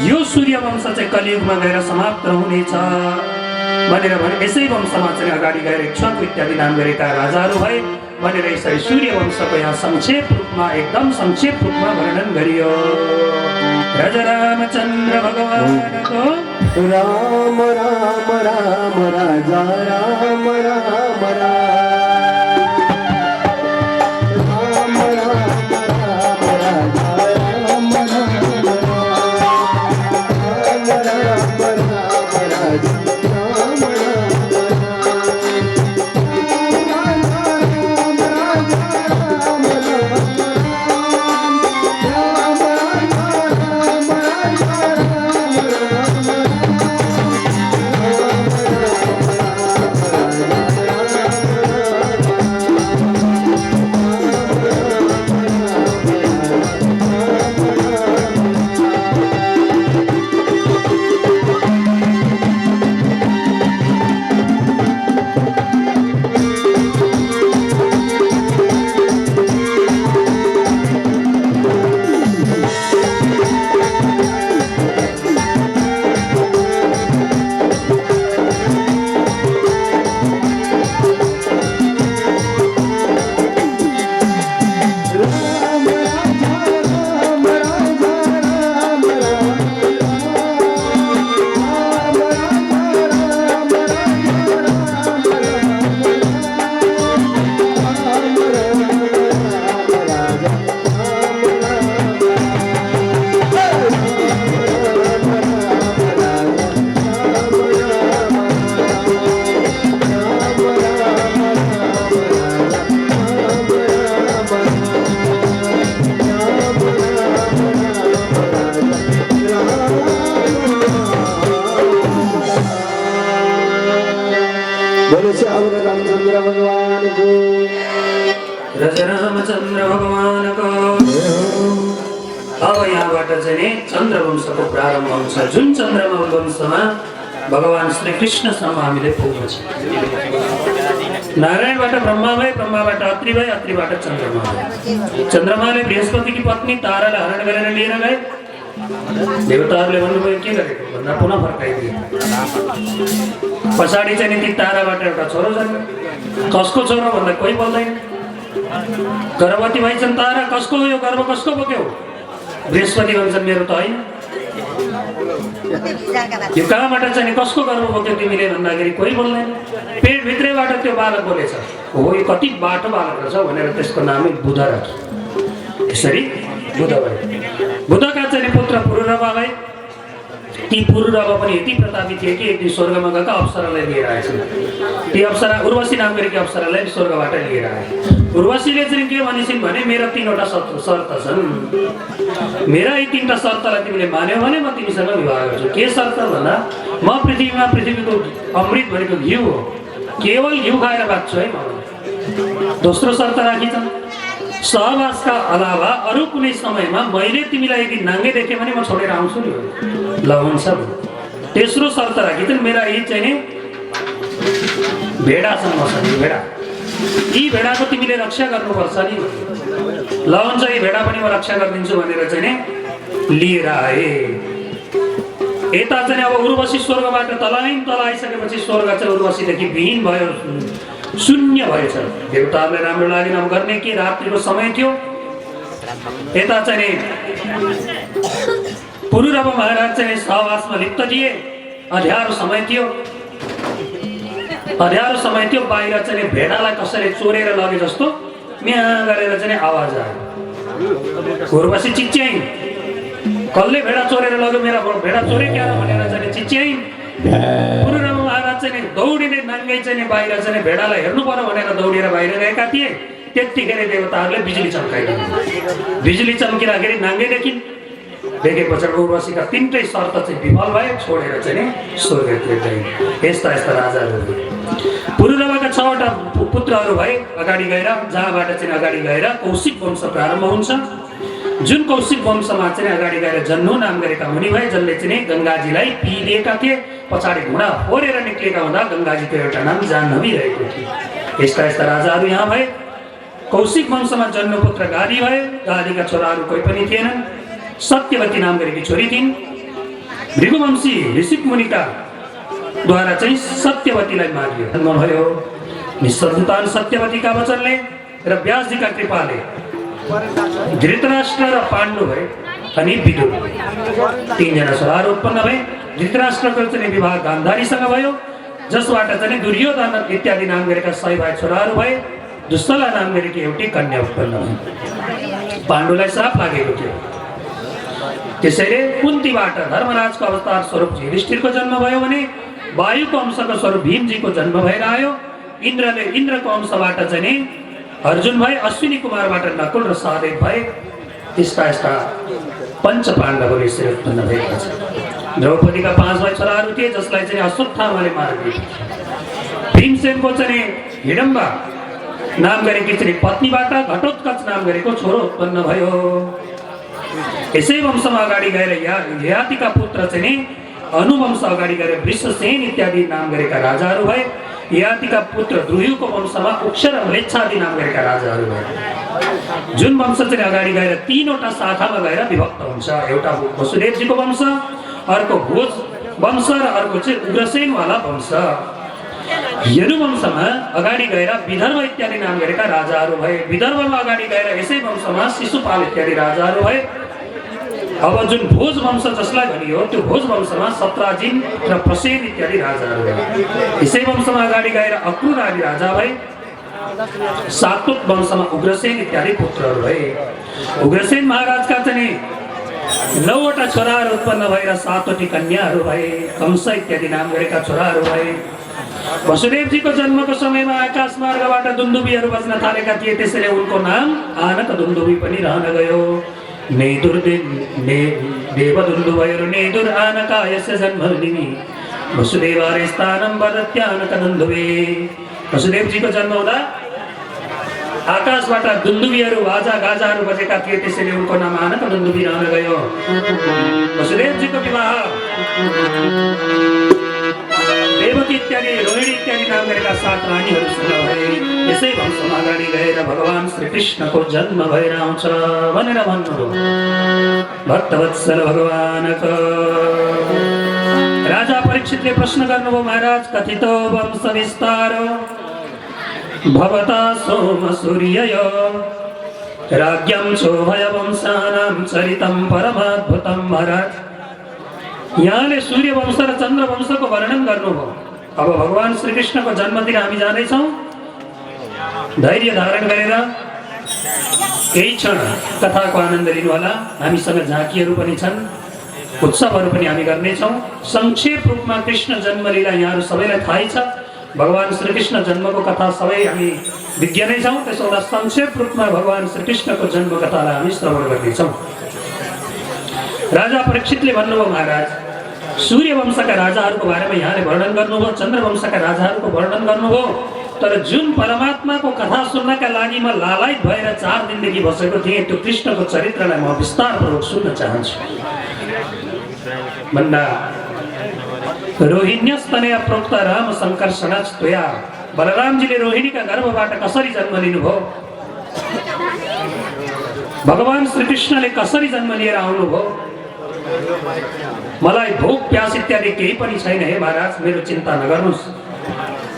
यो सूर्य वंश चाहिँ कलियुगमा गएर समाप्त हुनेछ भनेर भने यसै वंशमा चाहिँ अगाडि गएर इक्ष्वाकु इत्यादि नाम गरेका राजाहरू भए भनेर यसरी सूर्य वंशको यहाँ एकदम संक्षेप रूपमा वर्णन गरियो। राजा रामचन्द्र भगवानको राम राम राम राजा राम राम चन्द्र भगवानको। अब यहाँबाट चाहिँ नि चन्द्रवंशको प्रारम्भ हुन्छ, जुन चन्द्रमा वंशमा भगवान श्री कृष्णसम्म हामीले पुग्नु छ। नारायणबाट ब्रह्मा भए, ब्रह्माबाट अत्रि भए, अत्रिबाट चन्द्रमा भए। चन्द्रमाले बृहस्पतिकी पत्नी तारालाई हरण गरेर लिएर गए। देवताहरूले भन्नुभयो के गरेको भन्दा पुनः फर्काइदिए। पछाडि चाहिँ ती ताराबाट एउटा छोरो जन्म्यो। कसको छोरो भन्दा कोही बोल्दैन। गर्भवती भइछन् तारा, कसको हो यो गर्भ, कसको बोक्यो? बृहस्पति भन्छन् मेरो त होइन। यो कहाँबाट चाहिँ कसको गर्भ बोक्यो तिमीले भन्दाखेरि कोही बोल्दैन। पेटभित्रैबाट त्यो बालक बोलेछ। हो यो कति बाटो बालक रहेछ भनेर त्यसको नामै बुध राख्यो। यसरी बुध भयो। बुधका चाहिँ पुत्र पुरुरवा भए। ती पुरुरवा पनि यति प्रतापी थिए कि एक दिन स्वर्गमा गएका अप्सरालाई लिएर आएछन्। ती अप्सरा उर्वशी नाम गरेकी अप्सरालाई स्वर्गबाट लिएर आए। उर्वशीले चाहिँ के भनिसिन् भने मेरा 3वटा शर्त छन्। मेरा यी 3टा शर्तलाई तिमीले मान्यौ भने म तिमीसँग विवाह गर्छु। के शर्त भन्दा म पृथ्वीको अमृत भनेको घिउ हो, केवल घिउ खाएर बाँच्छु है म। दोस्रो शर्त राखिछन्, सहवासका अलावा अरू कुनै समयमा मैले तिमीलाई यदि नाङ्गे देखेँ भने म छोडेर आउँछु नि। ल हुन्छ। तेस्रो शर्त राखिछन्, मेरा यी चाहिँ नि भेडा छन् मसँग, भेडा, यी भेडाको तिमीले रक्षा गर्नुपर्छ नि। ल हुन्छ, यी भेडा पनि म रक्षा गरिदिन्छु भनेर चाहिँ नि लिएर आए। यता चाहिँ अब उर्वशी स्वर्गबाट तल आइसकेपछि स्वर्ग चाहिँ उर्वशीदेखि विहीन भयो, शून्य भएछ। देवताहरूलाई राम्रो लागेन। अब गर्ने के, रात्रिको समय थियो। यता चाहिँ पुरुरव महाराज चाहिँ सहवासमा लिप्त थिए। अँध्यारो समय थियो। बाहिर चाहिँ भेडालाई कसैले चोरेर लगे जस्तो म्याँ गरेर चाहिँ आवाज आयो। उर्वशी चिच्याइन्, कसले भेडा चोरेर लग्यो, मेरा भेडा चोरे क्या भनेर चाहिँ चिच्याइन्। पुरुरव महाराज चाहिँ दौडिने नाङ्गै चाहिँ बाहिर चाहिँ भेडालाई हेर्नु पर्यो भनेर दौडेर बाहिर गएका थिए। त्यतिखेर देवताहरूले बिजुली चम्काइदिनु। बिजुली चम्किँदाखेरि नाङ्गै देखेपछि उर्वशीका 3टै शर्त चाहिँ विफल भए, छोडेर चाहिँ स्वर्गतिर गए। यस्ता राजाहरू। पुरुरवका 6वटा पुत्रहरू भए। अगाडि गएर जहाँबाट चाहिँ अगाडि गएर कौशिक वंश प्रारम्भ हुन्छ। जुन कौशिक वंशमा चाहिँ अगाडि गएर जन्नु नाम गरेका मुनि भए, जसले चाहिँ गङ्गाजीलाई पिदिएका थिए। पछाडि घुँडा फोरेर निक्लेका हुँदा गङ्गाजीको एउटा नाम जाह्नवी रहेको थियो। यस्ता राजाहरू यहाँ भए। कौशिक वंशमा जन्म पुत्र गादी भए। गादीका छोराहरू कोही पनि थिएनन्। सत्यवती नाम गरेकी छोरी थिइन्। भृगुवंशी ऋषिक मुनिका द्वारा चाहिँ सत्यवतीलाई मारियो। जन्म भयो। निसन्तान सत्यवतीका वचनले र व्यासजीका कृपाले धृतराष्ट्र र पाण्डु भए अनि विदुर 3जना छोराहरू उत्पन्न भए। धृतराष्ट्रको चाहिँ विवाह गान्धारीसँग भयो, जसबाट चाहिँ दुर्योधन इत्यादि नाम गरेका 100 भाइ छोराहरू भए। दुस्सला नाम गरेकी एउटी कन्या उत्पन्न भए। पाण्डुलाई श्राप लागेको थियो। त्यसैले कुन्तीबाट धर्मराजको अवतार स्वरूप युधिष्ठिरको जन्म भयो भने वायुको अंशको स्वरूप भीमजीको जन्म भएर आयो। इन्द्रको अंशबाट चाहिँ अर्जुन भए। अश्विनी कुमारबाट नकुल र सहदेव भए। यस्ता पञ्च पाण्डवहरू यसरी उत्पन्न भएका छन्। द्रौपदीका 5 भाइ छोराहरू थिए, जसलाई चाहिँ अश्वत्थामाले मारिदिए। भीमसेनको चाहिँ हिडम्बा नाम गरेकी चाहिँ पत्नीबाट घटोत्कच नाम गरेको छोरो उत्पन्न भयो। यसै वंशमा अगाडि गएर ययातिका पुत्र चाहिँ अनुवंश अगाडि गएर वृषसेन इत्यादि नाम गरेका राजाहरू भए। ययातिका पुत्र द्रुयुको वंशमा उक्षर म्लेच्छादि नाम गरेका राजाहरू भए। जुन वंश चाहिँ अगाडि गएर 3वटा शाखामा गएर विभक्त हुन्छ। एउटा वसुदेवजीको वंश, अर्को भोज वंश र अर्को चाहिँ उग्रसेनवाला वंश। यनु वंशमा अगाडि गएर विदर्भ इत्यादि नाम गरेका राजाहरू भए। विदर्भमा अगाडि गएर यसै वंशमा शिशुपाल इत्यादि राजाहरू भए। अब जुन भोज वंश जसलाई भनियो त्यो भोज वंशमा सत्राजिन र प्रसेन इत्यादि राजाहरू भए। यसै वंशमा अगाडि गएर अक्रूर आदि राजा भए। सातुत वंशमा उग्रसेन इत्यादि पुत्रहरू भए। उग्रसेन महाराजका चाहिँ 9वटा छोराहरू उत्पन्न भएर 7वटी कन्याहरू भए। कंस इत्यादि नाम गरेका छोराहरू भए। वसुदेवजीको जन्मको समयमा आकाश मार्गबाट दुन्दुबीहरू बज्न थालेका थिए। त्यसैले उनको नाम आनक दुन्दुबी पनि रहन गयो। देवदुन्दुभैर्नेदुर आनका यस्य जन्मदिनी वसुदेवारे स्थानं वदत्यानक दुन्दुबे। वसुदेवजीको जन्म हुँदा आकाशबाट दुन्दुबीहरू बाजा गाजाहरू बजेका थिए, त्यसैले उनको नाम आनन्द दुन्दुबी रहन गयो। वसुदेवजीको विवाह देवकी इत्यादि रोहिणी इत्यादि नाम गरेका 7 रानीहरूसँग भए। यसै वंशमा अगाडि गएर भगवान श्रीकृष्णको जन्म भएर आउँछ भनेर भन्नुभयो। भक्तवत्सल भगवानको राजा परीक्षितले प्रश्न गर्नुभयो, महाराज कथितो वंश विस्तारो भवता सोम सूर्यय राज्ञं शोभय वंशानां चरितं परमाद्भुतं। महाराज यहाँले सूर्य वंश र चन्द्र वंशको वर्णन गर्नुभयो। अब भगवान श्रीकृष्णको जन्मतिर हामी जाँदैछौँ। धैर्य धारण गरेर केही क्षण कथाको आनन्द लिनुहोला। हामीसँग झाँकीहरू पनि छन्, उत्सवहरू पनि हामी गर्नेछौँ। संक्षेप रूपमा कृष्ण जन्मलीला यहाँहरू सबैलाई थाहै छ। भगवान श्रीकृष्ण जन्मको कथा सबै हामी विज्ञ नै छौँ। त्यसो हुँदा संक्षेप रूपमा भगवान श्रीकृष्णको जन्म कथालाई हामी श्रवण गर्नेछौँ। राजा परीक्षितले भन्नुभयो, महाराज सूर्य वंशका राजाहरूको बारेमा यहाँले वर्णन गर्नुभयो, चन्द्र वंशका राजाहरूको वर्णन गर्नुभयो, तर जुन परमात्माको कथा सुन्नका लागि म लालायित भएर 4 दिनदेखि बसेको थिएँ, त्यो कृष्णको चरित्रलाई म विस्तारपूर्वक सुन्न चाहन्छु भन्दा रोहिण्यस्तनया प्रोक्त राम संकर्षणच त्वया। बलरामजीले रोहिणीका गर्भबाट कसरी जन्म लिनुभयो, भगवान श्रीकृष्णले कसरी जन्म लिएर आउनुभयो, मलाई भोक प्यास इत्यादि केही पनि छैन। हे महाराज मेरो चिन्ता नगर्नुहोस्,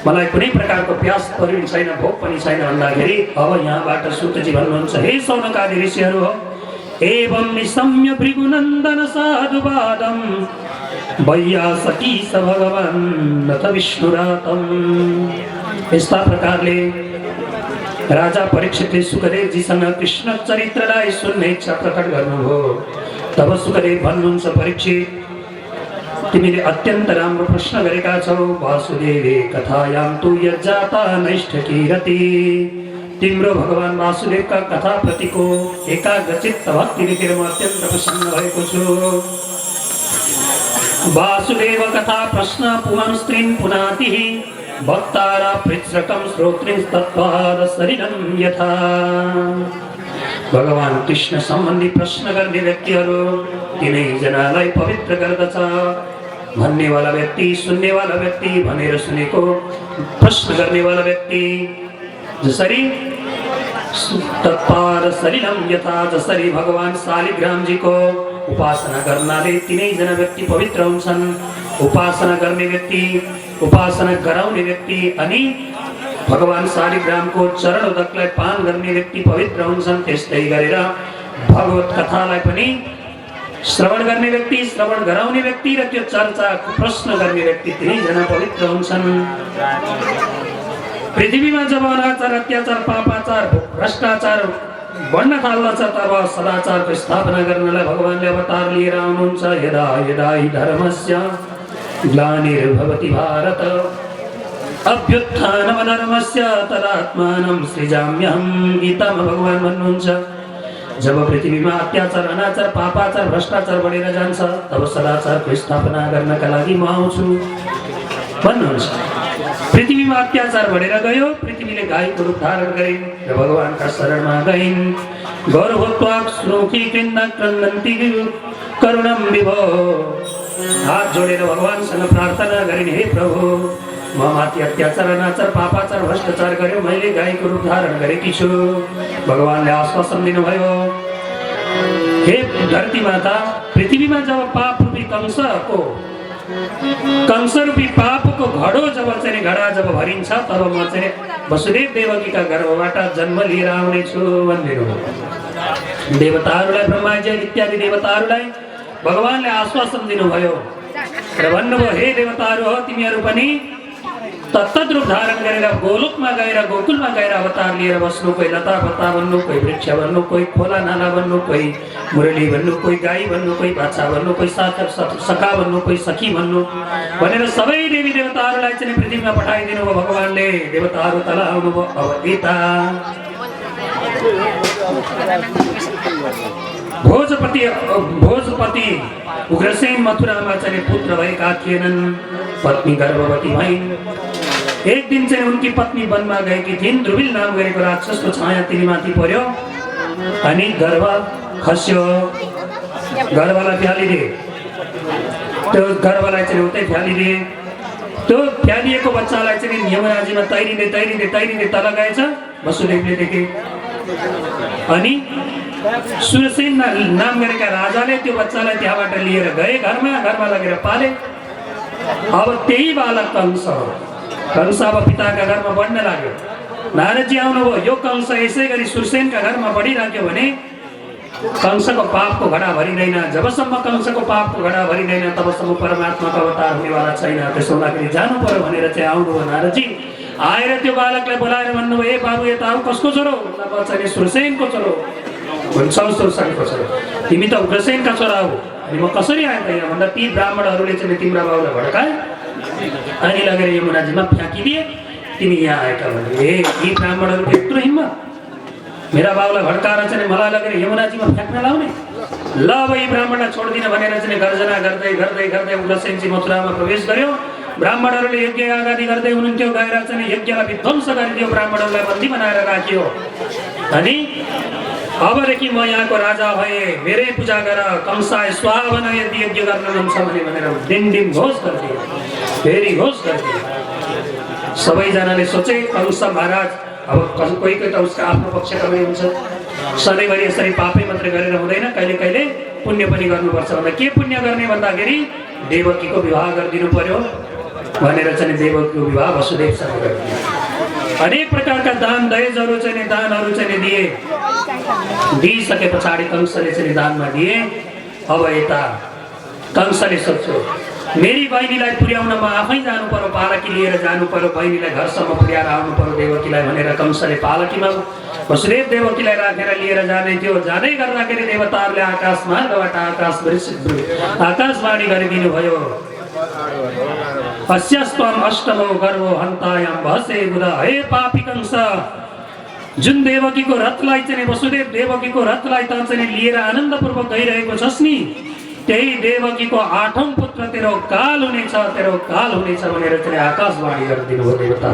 मलाई कुनै प्रकारको प्यास पनि छैन, भोक पनि छैन भन्दाखेरि अब यहाँबाट सुतजी भन्नुहुन्छ, हे सौनकादि ऋषिहरू हो, एवं निशम्य भृगुनन्दन साधुवादं वैयासकी स भगवान् नथ विष्णुरातम। यस्ता प्रकारले राजा परीक्षितले सुखदेवजीसँग कृष्ण चरित्रलाई सुन्ने इच्छा प्रकट गर्नुभयो। तब सुखदेव भन्नुहुन्छ, परीक्षित तिमीले अत्यन्त राम्रो प्रश्न गरेका छौ। वासुदेवे कथायां तु यज्जाता नैष्ठकी रति। तिम्रो भगवान वासुदेवका कथा प्रतिको एकाग्रचित्त भक्ति देखेर म अत्यन्त प्रसन्न भएको छु। वासुदेव कथा प्रश्न पुमां स्त्रीं पुनातिः भक्तारा पृच्छ्रकं श्रोत्रिं तत्पाद शरीरं यथा। भगवान कृष्ण सम्बन्धी प्रश्न गर्ने व्यक्तिहरू तिनै जनालाई पवित्र गर्दछ। भन्नेवाला व्यक्ति, सुन्नेवाला व्यक्ति, भनेर सुनेको प्रश्न गर्नेवाला व्यक्ति जसरी तत्पाद शरीरम यथा, जसरी भगवान शालिग्रामजीको उपासना गर्नाले तिनैजना व्यक्ति पवित्र हुन्छन्। उपासना गर्ने व्यक्ति, उपासना गराउने व्यक्ति अनि भगवान शालिग्रामको चरण उदकलाई पान गर्ने व्यक्ति पवित्र हुन्छन्। त्यस्तै गरेर भगवत कथालाई पनि श्रवण गर्ने व्यक्ति, श्रवण गराउने व्यक्ति र त्यो चर्चा प्रश्न गर्ने व्यक्ति तिनैजना पवित्र हुन्छन्। पृथ्वीमा जब अनाचार, अत्याचार, पापाचार, भ्रष्टाचार बढ्न थाल्दछ तब सदाचारको स्थापना गर्नलाई भगवानले अवतार लिएर आउनुहुन्छ। यदा यदा हि धर्मस्य ग्लानिर्भवति भारत अभ्युत्थानमधर्मस्य तदात्मानं सृजाम्यहं। गीतामा भगवान भन्नुहुन्छ, जब पृथ्वीमा अत्याचार, अनाचार, पापाचार, भ्रष्टाचार बढेर जान्छ तब सदाचारको स्थापना गर्नका लागि म आउँछु भन्नुहुन्छ। पृथ्वीमा अत्याचार बढेर गयो, पृथ्वीले गाईको रूप धारण गरिन् र भगवानका शरणमा गइन्। गौरवत्वाक् श्लोकी कृन्द क्रन्दन्ति करुणं विभो। हात जोडेर भगवानसँग प्रार्थना गरिन्, हे प्रभु म माथि अत्याचार, अनाचार, पापाचार, भ्रष्टाचार गर्यो, मैले गाईको रूप धारण गरेकी छु। भगवानले आश्वासन दिनुभयो, हे धरती माता, पृथ्वीमा जब पाप रूपी कंस रूपी पापको घडो जब घडा जब भरिन्छ तब म वसुदेव देवकीका गर्भबाट जन्म लिएर आउनेछु भन्दिनु। देवताहरूलाई, ब्रह्माजी इत्यादि देवताहरूलाई भगवानले आश्वासन दिनुभयो र भन्नुभयो, हे देवताहरू हो, तिमीहरू पनि तत्तद रूप धारण गरेर गोलोकमा गएर, गोकुलमा गएर अवतार लिएर बस्नु। कोही लता पत्ता भन्नु, कोही वृक्ष भन्नु, कोही खोला नाला भन्नु, कोही मुरली भन्नु, कोही गाई भन्नु, कोही बाछा भन्नु, कोही सखा भन्नु, कोही सखी भन्नु भनेर सबै देवी देवताहरूलाई चाहिँ पृथ्वीमा पठाइदिनु भयो भगवानले। देवताहरू तल आउनुभयो। अब यता भोजपति उग्रसेन मथुरामा चाहिँ पुत्र भएका थिएनन्। पत्नी गर्भवती भइन्। एक दिन चाहिँ उनकी पत्नी वनमा गएकी थिइन्। ध्रुविल नाम गरेको राक्षसको छाया तिनीमाथि पर्यो अनि गर्भ खस्यो। गर्भलाई फ्यालिदिए, त्यो गर्भलाई चाहिँ उतै फ्यालिदिए। त्यो फ्यालिएको बच्चालाई चाहिँ यमुनाजीमा तैरिँदै तैरिँदै तैरिँदै तल गएछ। वसुदेवले देखे अनि सुरसेन नाम गरेका राजाले त्यो बच्चालाई त्यहाँबाट लिएर गए घरमा लगेर पाले। अब त्यही बालक कंस हो। कंस अब पिताका घरमा बढ्न लाग्यो। नारदजी आउनुभयो। यो कंस यसै गरी सुरसेनका घरमा बढिराख्यो भने कंसको पापको घडा भरिँदैन। जबसम्म कंसको पापको घडा भरिँदैन तबसम्म परमात्माको अवतार हुनेवाला छैन। त्यसो हुँदाखेरि जानु पर्यो भनेर चाहिँ आउनुभयो नारदजी। आएर त्यो बालकलाई बोलाएर भन्नुभयो, ए बाबु यता आऊ, कसको छोरो? बच्चाले सुरसेनको छोरो। हुन्छ सुरसेनको छोरो, तिमी त उग्रसेनका छोरा हो। अनि म कसरी आएँ त यहाँ भन्दा ती ब्राह्मणहरूले चाहिँ तिम्रा बाबुलाई भड्काए अनि लगेर यमुनाजीमा फ्याँकिदिए। तिमी यहाँ आएका भने ए यी ब्राह्मणहरूको यत्रो हिम्मत, मेरा बाबुलाई भड्काएर चाहिँ मलाई लगेर यमुनाजीमा फ्याँक्न लाउने। ल अब यी ब्राह्मणलाई छोडिदिन भनेर चाहिँ गर्जना गर्दै गर्दै गर्दै उग्रसेनजी मथुरामा प्रवेश गर्यो। ब्राह्मणहरूले यज्ञ आगादी गर्दै हुनुहुन्थ्यो। गएर चाहिँ यज्ञलाई विध्वंस गरिदियो, ब्राह्मणहरूलाई बन्दी बनाएर राखियो। अनि अबदेखि म यहाँको राजा भए, मेरै पूजा गर, कंसाय स्वाहा भन, यदि यज्ञ गर्न मन छ भनेर डिम घोष गरिदियो, फेरि घोष गरिदियो। सबैजनाले सोचे कंस महाराज अब कोही त उसको आफ्नो पक्षका पनि हुन्छ। सधैँभरि यसरी पापै मात्रै गरेर हुँदैन, कहिले कहिले पुण्य पनि गर्नुपर्छ। भन्दा के पुण्य गर्ने भन्दाखेरि देवकीको विवाह गरिदिनु पर्यो भनेर चाहिँ देवकीको विवाह वसुदेवसँग गरिदियो। अनेक प्रकारका दान दहेजहरू चाहिँ दानहरू चाहिँ दिए। दिइसके पछाडि कंसले चाहिँ दानमा दिए। अब यता कंसले सोच्यो मेरी बहिनीलाई पुर्याउन म आफै जानु पर्यो, पालकी लिएर जानु पर्यो, बहिनीलाई घरसम्म पुर्याएर आउनु पर्यो देवकीलाई भनेर कंसले पालकीमा वसुदेव देवकीलाई राखेर लिएर जाँदै थियो। जाँदै गर्दाखेरि देवताहरूले आकाश मार्गबाट आकाशवाणी गरिदिनु भयो, अस्यस्त्वम अष्टमो गर्भो हन्तायाम भसे बुध। हे पापी कंस, जुन देवकीको रथलाई चाहिँ वसुदेव देवकीको रथलाई त चाहिँ लिएर आनन्दपूर्वक गइरहेको छस् नि, त्यही देवकीको 8औं पुत्र तेरो काल हुनेछ, तेरो काल हुनेछ भनेर चाहिँ आकाशवाणी गरिदिनु भयो देवता।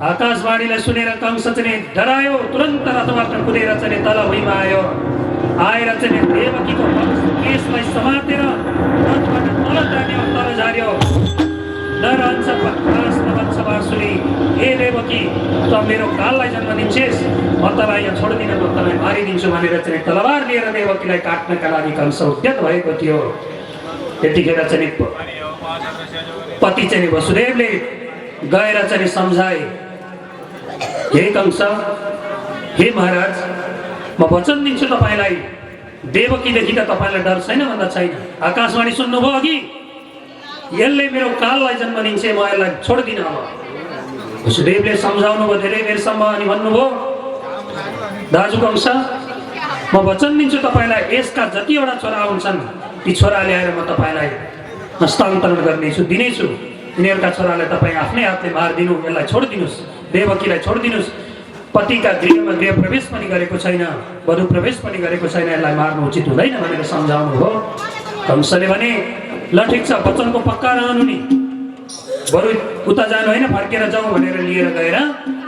आकाशवाणीलाई सुनेर कंस चाहिँ डरायो। तुरन्त रथबाट कुदेर चाहिँ तल भुइँमा आयो। आएर चाहिँ देवकीको केसलाई समातेर रथबाट तल तान्यो, तल झार्यो। नरहन्छ प्रकाश नभन्छ बाँसुरी, हे देवकी त मेरो काललाई जन्म दिन्छेस्, म तँलाई यहाँ छोड्दिनँ, म तँलाई मारिदिन्छु भनेर चाहिँ तलवार लिएर देवकीलाई काट्नका लागि कंस उद्यत भएको थियो। त्यतिखेर चाहिँ पति चाहिँ वसुदेवले गएर चाहिँ सम्झाए, हे कंस, हे महाराज, म वचन दिन्छु तपाईँलाई, देवकीदेखि त तपाईँलाई डर छैन भन्दा छैन। आकाशवाणी सुन्नुभयो अघि, यसले मेरो काललाई जन्म दिन्छ, म यसलाई छोड्दिनँ। अब वसुदेवले सम्झाउनु भयो धेरै बेरसम्म अनि भन्नुभयो, दाजु कंस, म वचन दिन्छु तपाईँलाई, यसका जतिवटा छोरा हुन्छन् ती छोरा ल्याएर म तपाईँलाई हस्तान्तरण गर्नेछु, दिनेछु। तिनीहरूका छोरालाई तपाईँ आफ्नै हातले मारिदिनु, यसलाई छोडिदिनुहोस्, देवकीलाई छोडिदिनुहोस्। पतिका गृहमा गृह प्रवेश पनि गरेको छैन, वधु प्रवेश पनि गरेको छैन, यसलाई मार्नु उचित हुँदैन भनेर सम्झाउनु हो। कंसले भने ल ठिक छ, वचनको पक्का रहनु नि, बरु उता जानु होइन, फर्केर जाउँ भनेर लिएर गएर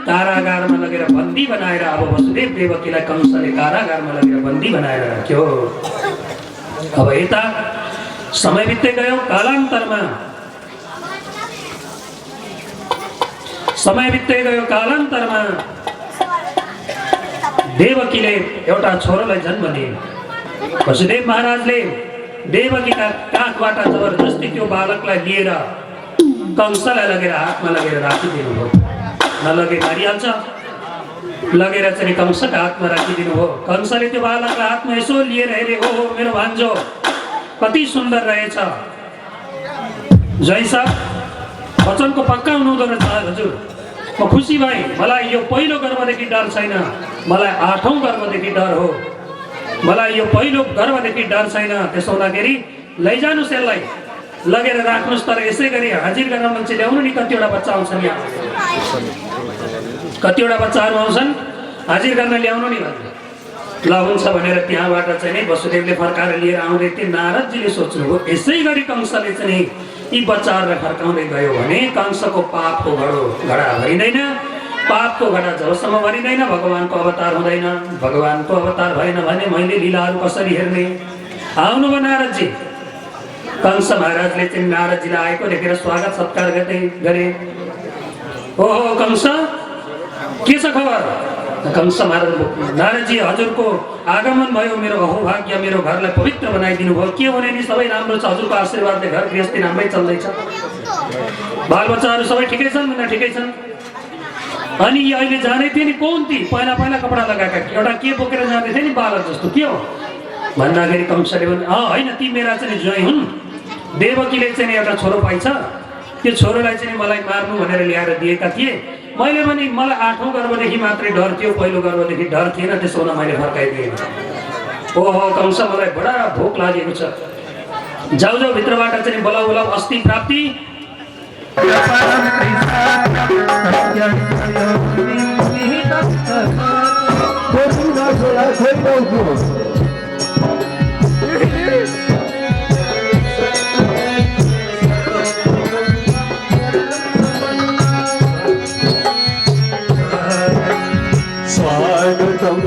कारागारमा लगेर बन्दी बनाएर अब वसुदेव देवकीलाई कंसले कारागारमा लगेर बन्दी बनाएर राख्यो। अब यता समय बित्दै गयो। कालान्तरमा समय बित्दै गयो। कालान्तरमा देवकीले एउटा छोरोलाई जन्म दिए। वसुदेव महाराजले देवकीका काखबाट जबरजस्ती त्यो बालकलाई लिएर कंसलाई लगेर हातमा लगेर राखिदिनु भयो। नलगे मारिहाल्छ, लगेर चाहिँ कंसका हातमा राखिदिनु भयो। कंसले त्यो बालकलाई हातमा यसो लिएर हेरे, हो मेरो भान्जो कति सुन्दर रहेछ, जय साहब वचनको पक्का हुनुहुँदो रहेछ हजुर, म खुसी भएँ। मलाई यो पहिलो गर्भदेखि डर छैन, मलाई 8औं गर्भदेखि डर हो, मलाई यो पहिलो गर्भदेखि डर छैन। त्यसो हुँदाखेरि लैजानुहोस्, यसलाई लगेर राख्नुहोस्, तर यसै गरी हाजिर गर्न मान्छे ल्याउनु नि। कतिवटा बच्चा आउँछन् यहाँ, कतिवटा बच्चाहरू आउँछन्, हाजिर गर्न ल्याउनु नि भन्नु। ल हुन्छ भनेर त्यहाँबाट चाहिँ वसुदेवले फर्काएर लिएर आउँदै थिए। नारदजीले सोच्नुभयो यसै गरी कंसले चाहिँ यी बच्चाहरूलाई फर्काउँदै गयो भने कंसको पापको घडा भरिँदैन। पापको घडा जबसम्म भरिँदैन भगवानको अवतार हुँदैन। भगवानको अवतार भएन भने मैले लीलाहरू कसरी हेर्ने? आउनुभयो नारदजी। कंस महाराजले चाहिँ नारदजीलाई आएको देखेर स्वागत सत्कार गर्दै गरे। ओहो कंस, के छ खबर? कंस महाराज, नारदजी हजुरको आगमन भयो, मेरो अहोभाग्य, मेरो घरलाई पवित्र बनाइदिनु भयो। के भने नि सबै राम्रो छ, हजुरको आशीर्वादले घर गृहस्थी राम्रै चल्दैछ। बालबच्चाहरू सबै ठिकै छन्? भन्दा ठिकै छन्। अनि अहिले जाँदै थिए नि, कौन ती पहिला पहिला कपडा लगाएका एउटा के बोकेर जाँदै थिए नि बालक जस्तो, के हो भन्दाखेरि कंसले भने होइन, ती मेरा चाहिँ ज्वाइँ हुन्। देवकीले चाहिँ एउटा छोरो पाइछ, त्यो छोरोलाई चाहिँ मलाई मार्नु भनेर ल्याएर दिएका थिए। मैले पनि मलाई 8औं गर्भदेखि मात्रै डर थियो, पहिलो गर्भदेखि डर थिएन, त्यसो हुँदा मैले फर्काइदिएँ। ओहो कंस, मलाई बडा भोक लागेको छ, जाऊ जाऊ भित्रबाट चाहिँ बोलाऊ बोलाऊ अस्थि प्राप्ति। स्वागतम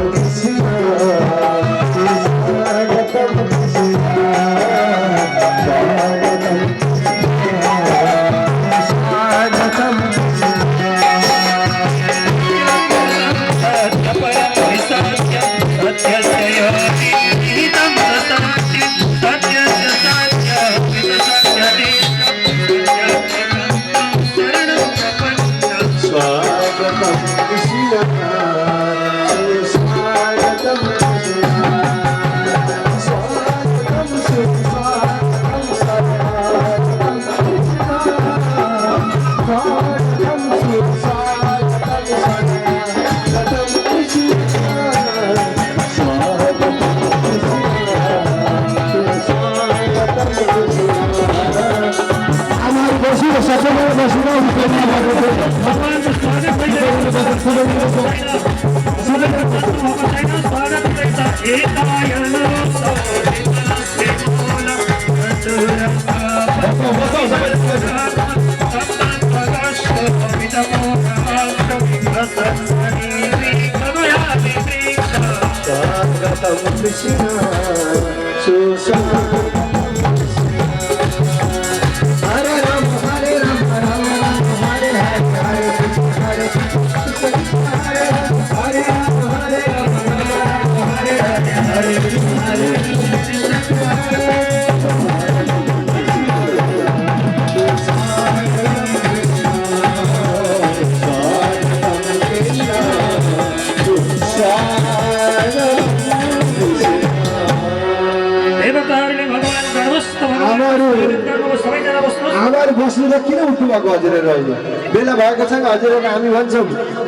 बस्नु किन उठ्नु भएको हजुरहरू? अहिले बेला भएको छ हजुरहरू, हामी भन्छौँ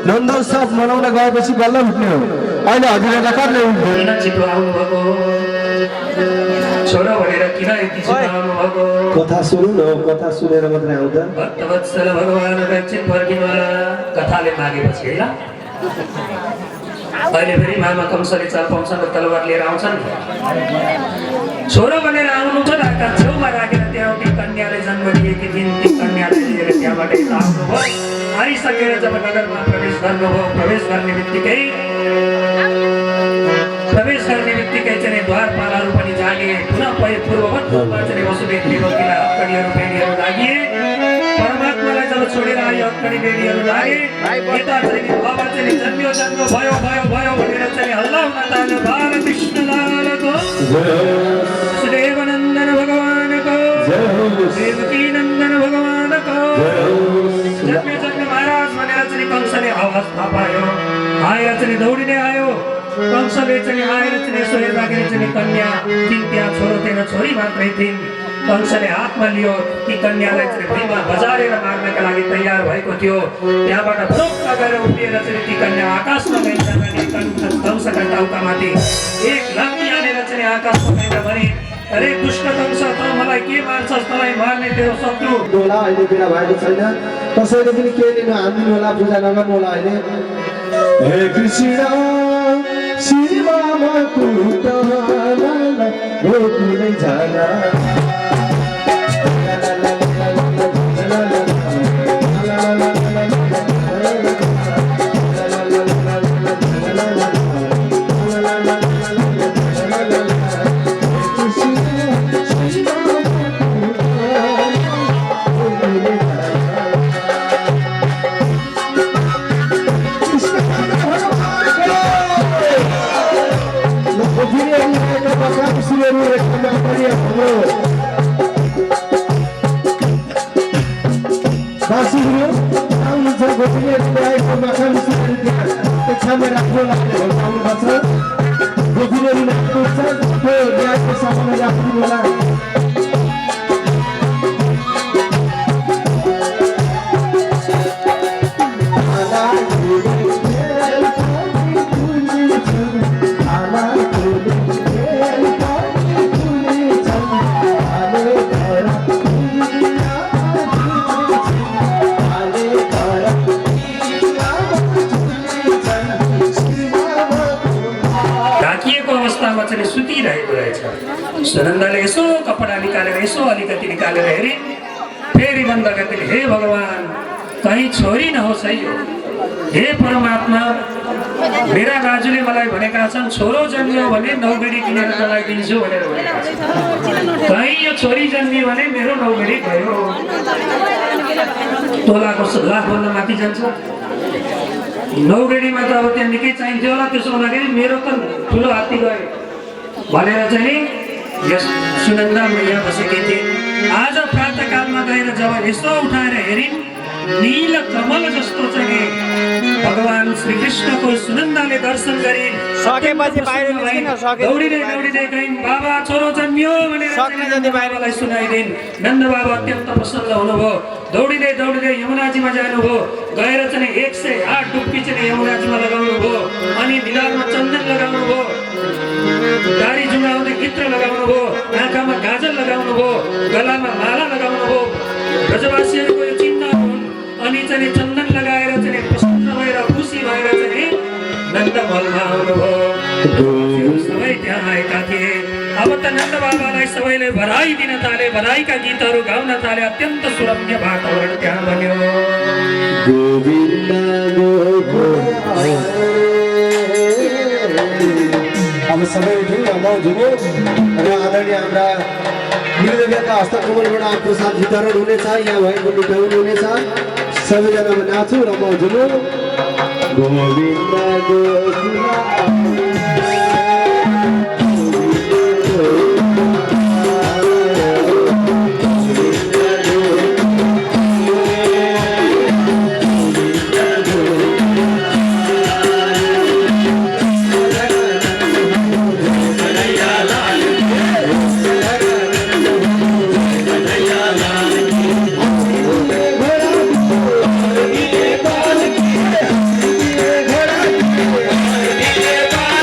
नन्दोत्सव मनाउन गएपछि बल्ल उठ्ने हो। अहिले हजुरहरूलाई कहिले किन छिटो आउनुभएको? छोरा भनेर किन यति छिटो आउनुभएको? कथा सुन्नु न, कथा सुनेर मात्रै आउँदा भक्तवत्सल भगवान एकछिन फर्किनु होला। कथाले मागेपछि है ल। अहिले फेरि मामा कंसले चाल पाउँछन् र तलवार लिएर आउँछन्। छोरो भनेर आउनु छ, ढाका छेउमा राखेर त्यहाँ ती कन्याले जन्म दिएकी थिइन्, ती कन्याले लिएर त्यहाँबाट आउनुभयो। आइसकेर जब नगरमा प्रवेश गर्नुभयो, प्रवेश गर्ने बित्तिकै चाहिँ द्वारपालहरू पनि जागे। पुनः पूर्ववत रूपमा चाहिँ वसुदेव देवकीलाई हक्कडीहरू बेडीहरू लागिए। परमात्मालाई जब छोडेर आयो हक्कडी बेडीहरू लागे। यता चाहिँ बाबा चाहिँ जन्मियो जन्म भयो भयो भयो भनेर चाहिँ हल्ला हुन थाल्यो। बाल कृष्णलालको वसुदेवनन्दन भगवानको, देवकी नन्दन भगवानको जन्मियो जन्म महाराज भनेर चाहिँ कंसले आवाज थाहा पायो। आएर चाहिँ दौडिने आयो। कंसले चाहिँ आएर चाहिँ यसो हेर्दाखेरि चाहिँ कन्या थिइन्, त्यहाँ छोरो थिएन, छोरी मात्रै थिइन्। कंसले हातमा लियो, ती कन्यालाई चाहिँ भुइँमा बजारेर मार्नका लागि तयार भएको थियो। त्यहाँबाट फुरुक्क गरेर उभिएर चाहिँ ती कन्या आकाशमा गइन्। कंसका टाउकामाथि एक लात्ती हानेर चाहिँ आकाशमा गएर भने, अरे दुष्ट कंस, त मलाई के मार्छस्? तँलाई मार्ने तेरो शत्रु। होला अहिले बेला भएको छैन, कसैले पनि के लिनु हान्दिनु होला, पूजा नगर्नु होला। अहिले हे कृष्ण शिवमा कुटलाई रोक्नै जाना पनि हाम्रो बासुगुरु आउनुहुन्छ गोपिनीहरूले आएको माखन त्यहाँ राम्रो लाग्ने आउनुपर्छ गोपिनीहरू आउनुहुन्छ त्यो न्यायको सामान्य राख्नु होला सुतिरहेको रहेछ सुनन्दाले यसो कपडा निकालेर यसो अलिकति निकालेर हेरे फेरि बन्द गर्दै हे भगवान कहीँ छोरी नहोस् है यो हे परमात्मा मेरा दाजुले मलाई भनेका छन् छोरो जन्मियो भने नौगेडी किनेर तँलाई दिन्छु भनेर भनेका छन् कहीँ यो छोरी जन्मियो भने मेरो नौगेडी भयो तोलाको लाखभन्दा माथि जान्छ नौगेडीमा त अब त्यहाँ निकै चाहिन्थ्यो होला त्यसो हुँदाखेरि मेरो त ठुलो हात्ती गयो भनेर चाहिँ यस सुनन्दा मैया बसेकी थिए आज प्रातःकालमा गएर जब यसो उठाएर हेरिन् नील कमल जस्तो चाहिँ भगवान श्रीकृष्णको सुनन्दाले दर्शन गरिन् दौडिँदै दौडिँदै गइन् बाबा छोरो जन्मियो भनेर बाबालाई सुनाइदिन् नन्द बाबा अत्यन्त प्रसन्न हुनुभयो दौडिँदै दौडिँदै यमुनाजीमा जानुभयो गएर चाहिँ 108 डुब्की चाहिँ यमुनाजीमा लगाउनु भयो अनि निधारमा चन्दन लगाउनु भयो दाढी जुङ्गाउँदै गित्र लगाउनु भयो आँखामा गाजल लगाउनु भयो गलामा माला लगाउनु भयो ब्रजवासीहरूको यो चिन्ता हुन् अनि चाहिँ चन्दन लगाएर चाहिँ प्रसन्न भएर खुसी भएर चाहिँ नन्दमहलमा आउनुभयो सबै त्यहाँ आएका थिए अब त नन्द बाबालाई सबैले बधाई दिन थाले बधाईका गीतहरू गाउन थाले अत्यन्त सुरम्य वातावरण त्यहाँ बन्यो अब सबै उठ्यौँ रमाउँछौँ र आदरणीय हाम्रा निर्देवका हस्तकमलबाट प्रसाद वितरण हुनेछ यहाँ भएको लुटाउनु हुनेछ सबैजना नाचौँ रमाउँछौँ गोविन्द Bye.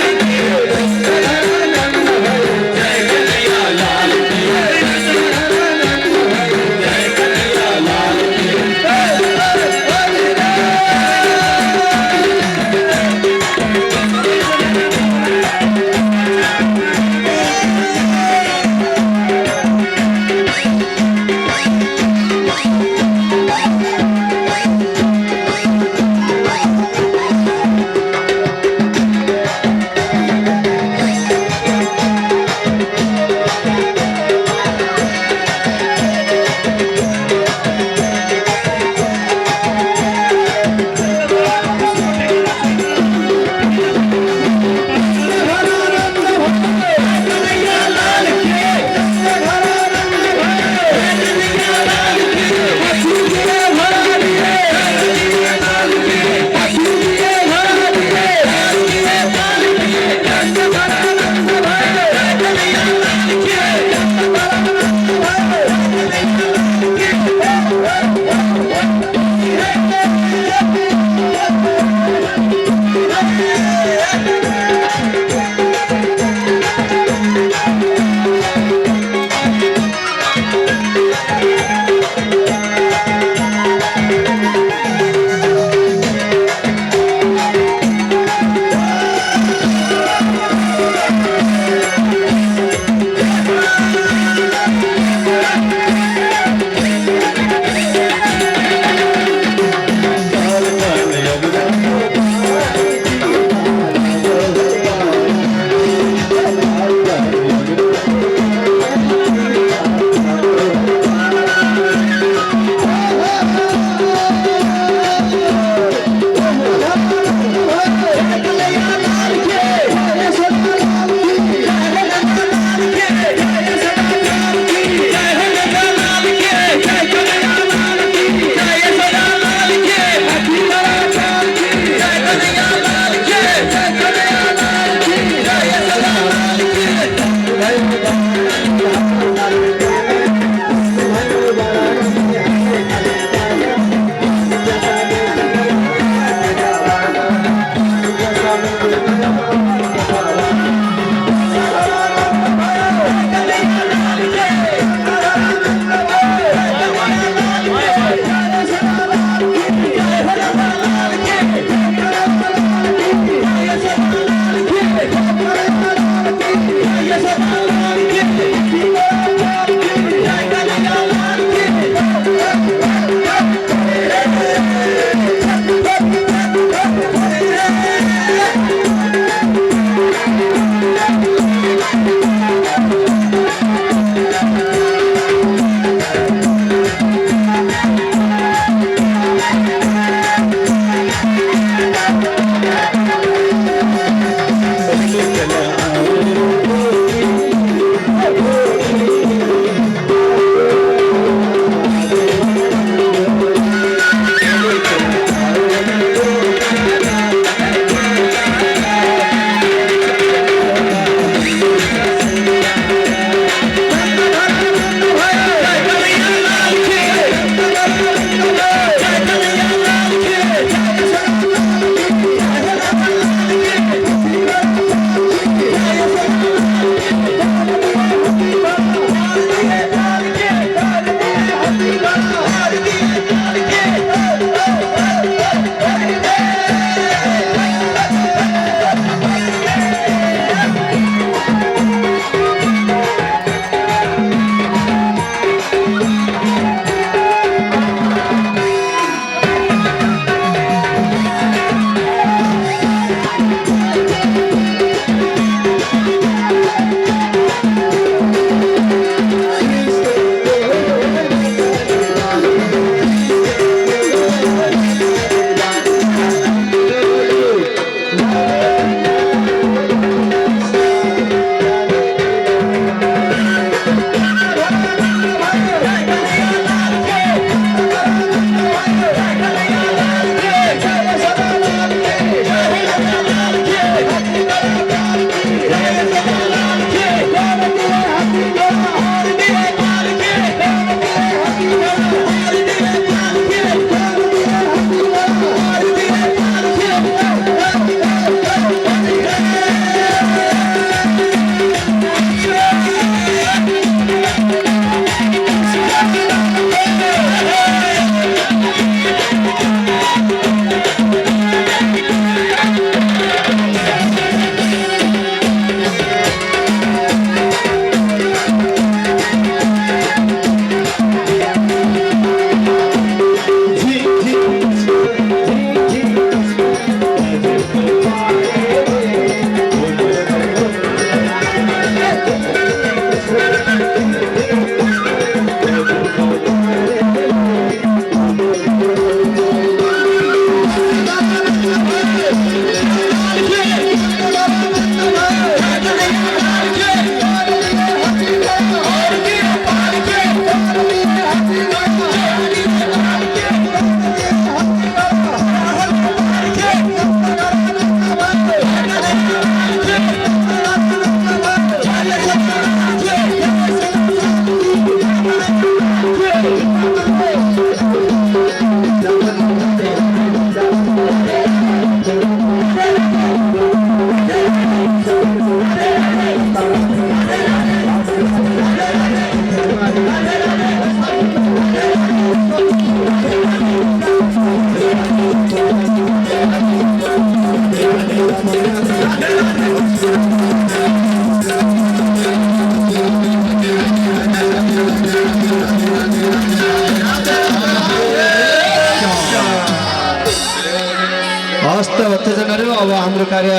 अब हाम्रो कार्य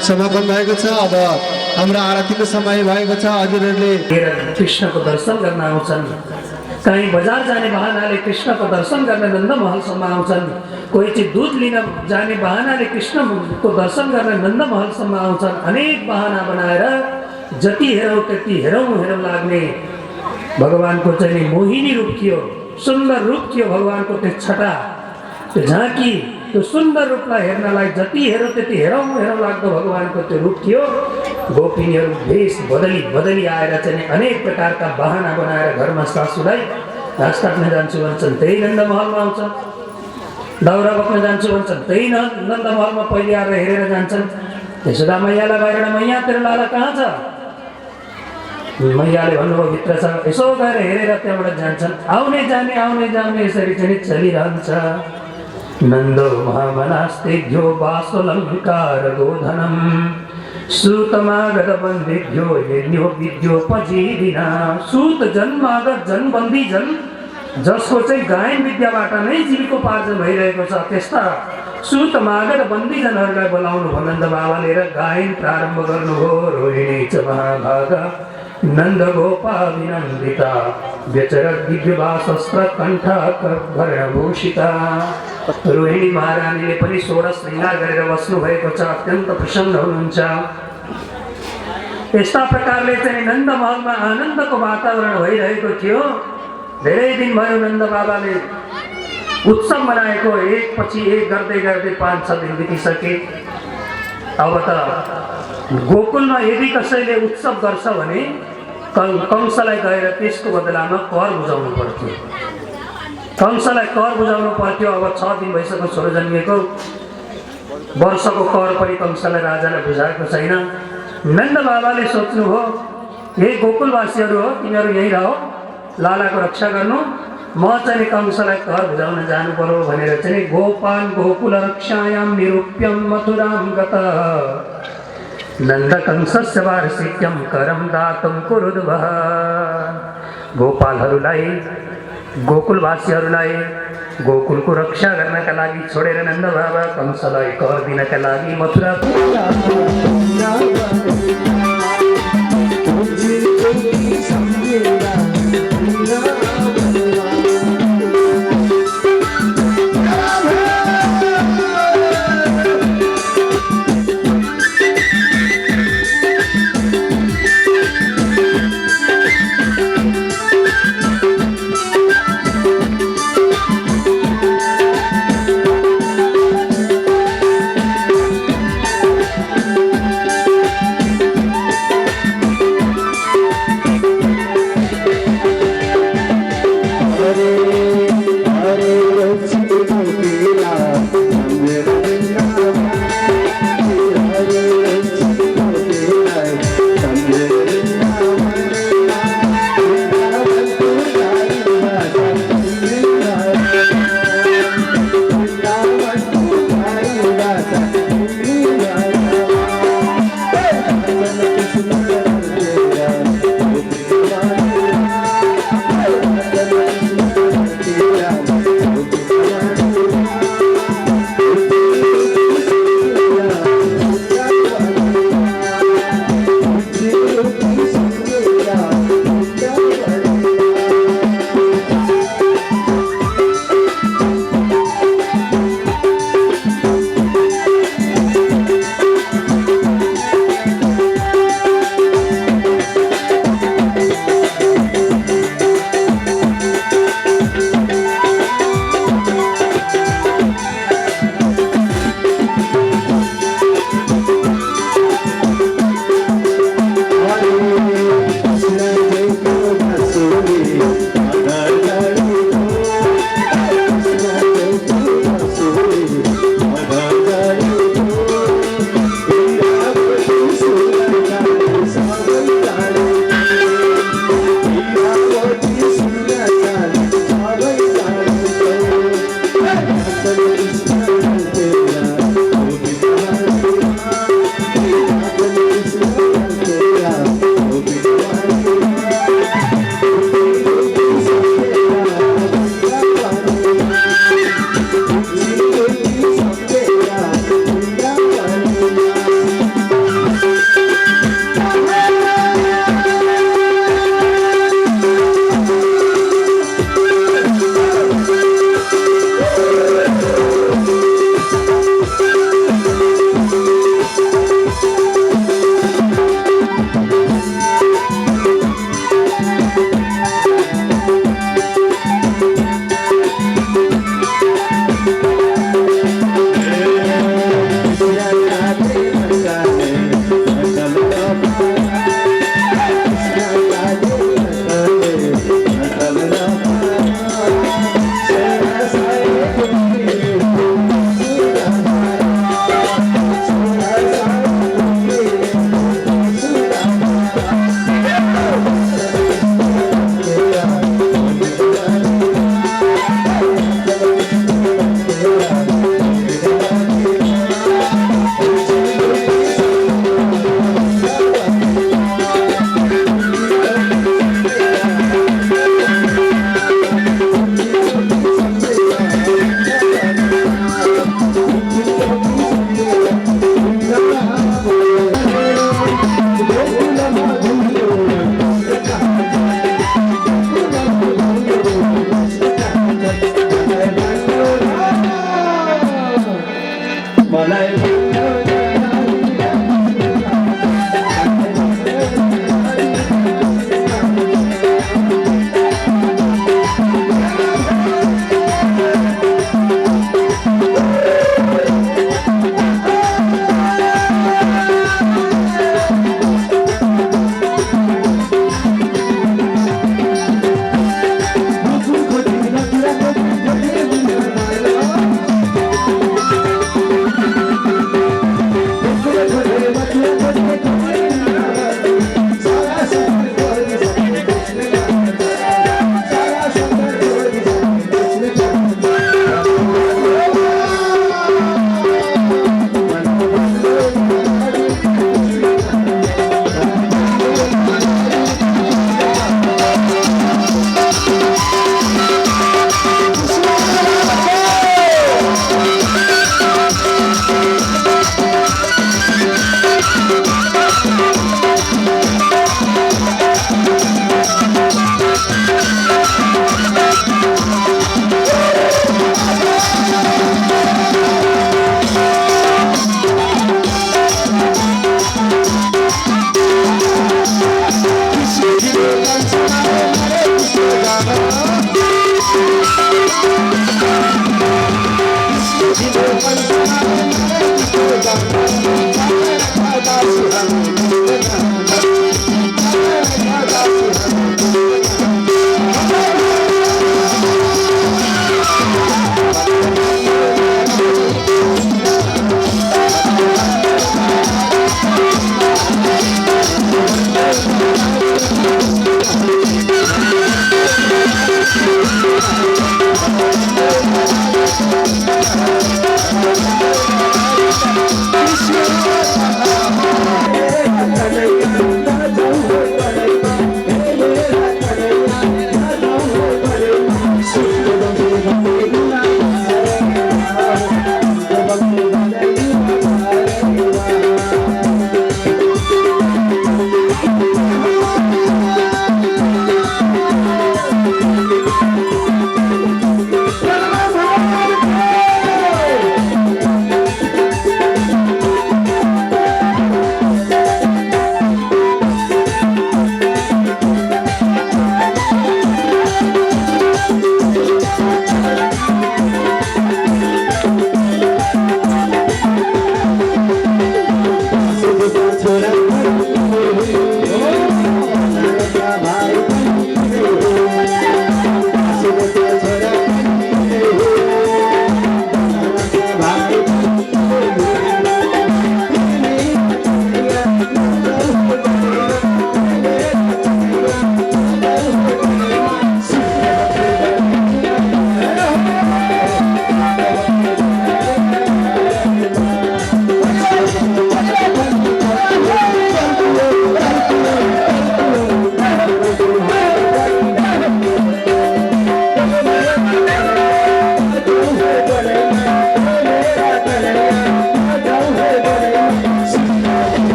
समापन भएको छ। अब हाम्रो आरतीको समय भएको छ। हजुरहरूले कृष्णको दर्शन गर्न आउँछन्। कहीँ बजार जाने बहानाले कृष्णको दर्शन गर्न नन्दमहलसम्म आउँछन्। कोही चाहिँ दूध लिन जाने बहानाले कृष्णको दर्शन गर्न नन्दमहलसम्म आउँछन्। अनेक बहाना बनाएर जति हेरौँ त्यति हेरौँ हेरौँ लाग्ने भगवानको चाहिँ नि मोहिनी रूप थियो, सुन्दर रूप थियो भगवानको। त्यो छटा, त्यो झाँकी, त्यो सुन्दर रूपलाई हेर्नलाई जति हेरौँ त्यति हेरौँ हेरौँ लाग्दो भगवानको त्यो रूप थियो। गोपिनीहरू भेष बदली बदली आएर चाहिँ अनेक प्रकारका बहाना बनाएर घरमा सासूलाई घाँस काट्न जान्छु भन्छन्, त्यही नन्दमहलमा आउँछन्। दाउरा बोक्न जान्छु भन्छन्, त्यही नन्दमहलमा पहिले आएर हेरेर जान्छन्। यशोदा मैयालाई बाहिर, मैया तेरो लाला कहाँ छ? मैयाले भन्नुभयो भित्र छ। यसो गएर हेरेर त्यहाँबाट जान्छन्। आउने जाने यसरी चाहिँ चलिरहन्छ। नन्दो महामनास्तेभ्यो वासोलङ्कार गोधनम सूतमागत बन्दिभ्यो यज्ञो विद्योपजीविना। सूत जन्मागत जनबन्दी जन, जसको चाहिँ गायन विद्याबाट नै जीविकोपार्जन भइरहेको छ, त्यस्ता सूतमागत बन्दीजनहरूलाई बोलाउनु भयो नन्द बाबाले र गायन प्रारम्भ गर्नुभयो। रोहिणी च महाभागा नन्द गोपा विनन्दिता व्यचरत दिव्यवासस्त्र कण्ठ भरणभूषिता। रोहिणी महारानीले पनि 16 श्रृङ्गार गरेर बस्नु भएको छ। अत्यन्त प्रसन्न हुनुहुन्छ। यस्ता प्रकारले चाहिँ नन्दमहलमा आनन्दको वातावरण भइरहेको थियो। धेरै दिन भयो नन्द बाबाले उत्सव मनाएको। एक पछि एक गर्दै गर्दै 5-6 दिन बितिसके। अब त गोकुलमा यदि कसैले उत्सव गर्छ भने कंसलाई गएर त्यसको बदलामा कर बुझाउनु पर्थ्यो। कंसलाई कर बुझाउनु पर्थ्यो। अब 6 दिन भइसक्यो छोरो जन्मिएको, वर्षको कर पनि कंसलाई राजाले बुझाएको छैन। नन्द बाबाले सोच्नुभयो, हे गोकुलवासीहरू हो, तिमीहरू यहीँ रहो, लालाको रक्षा गर्नु, म चाहिँ कंसलाई कर बुझाउन जानु पर्यो भनेर चाहिँ गोपाल गोकुल रक्षायाम निरूप्यम मथुराम गतः नन्द कंसस्य वार्षिक्यम करम दातुम कुरुद्वः। गोपालहरूलाई, गोकुलवासीहरूलाई गोकुलको रक्षा गर्नका लागि छोडेर नन्द बाबा कंसलाई कर दिनका लागि मथुरा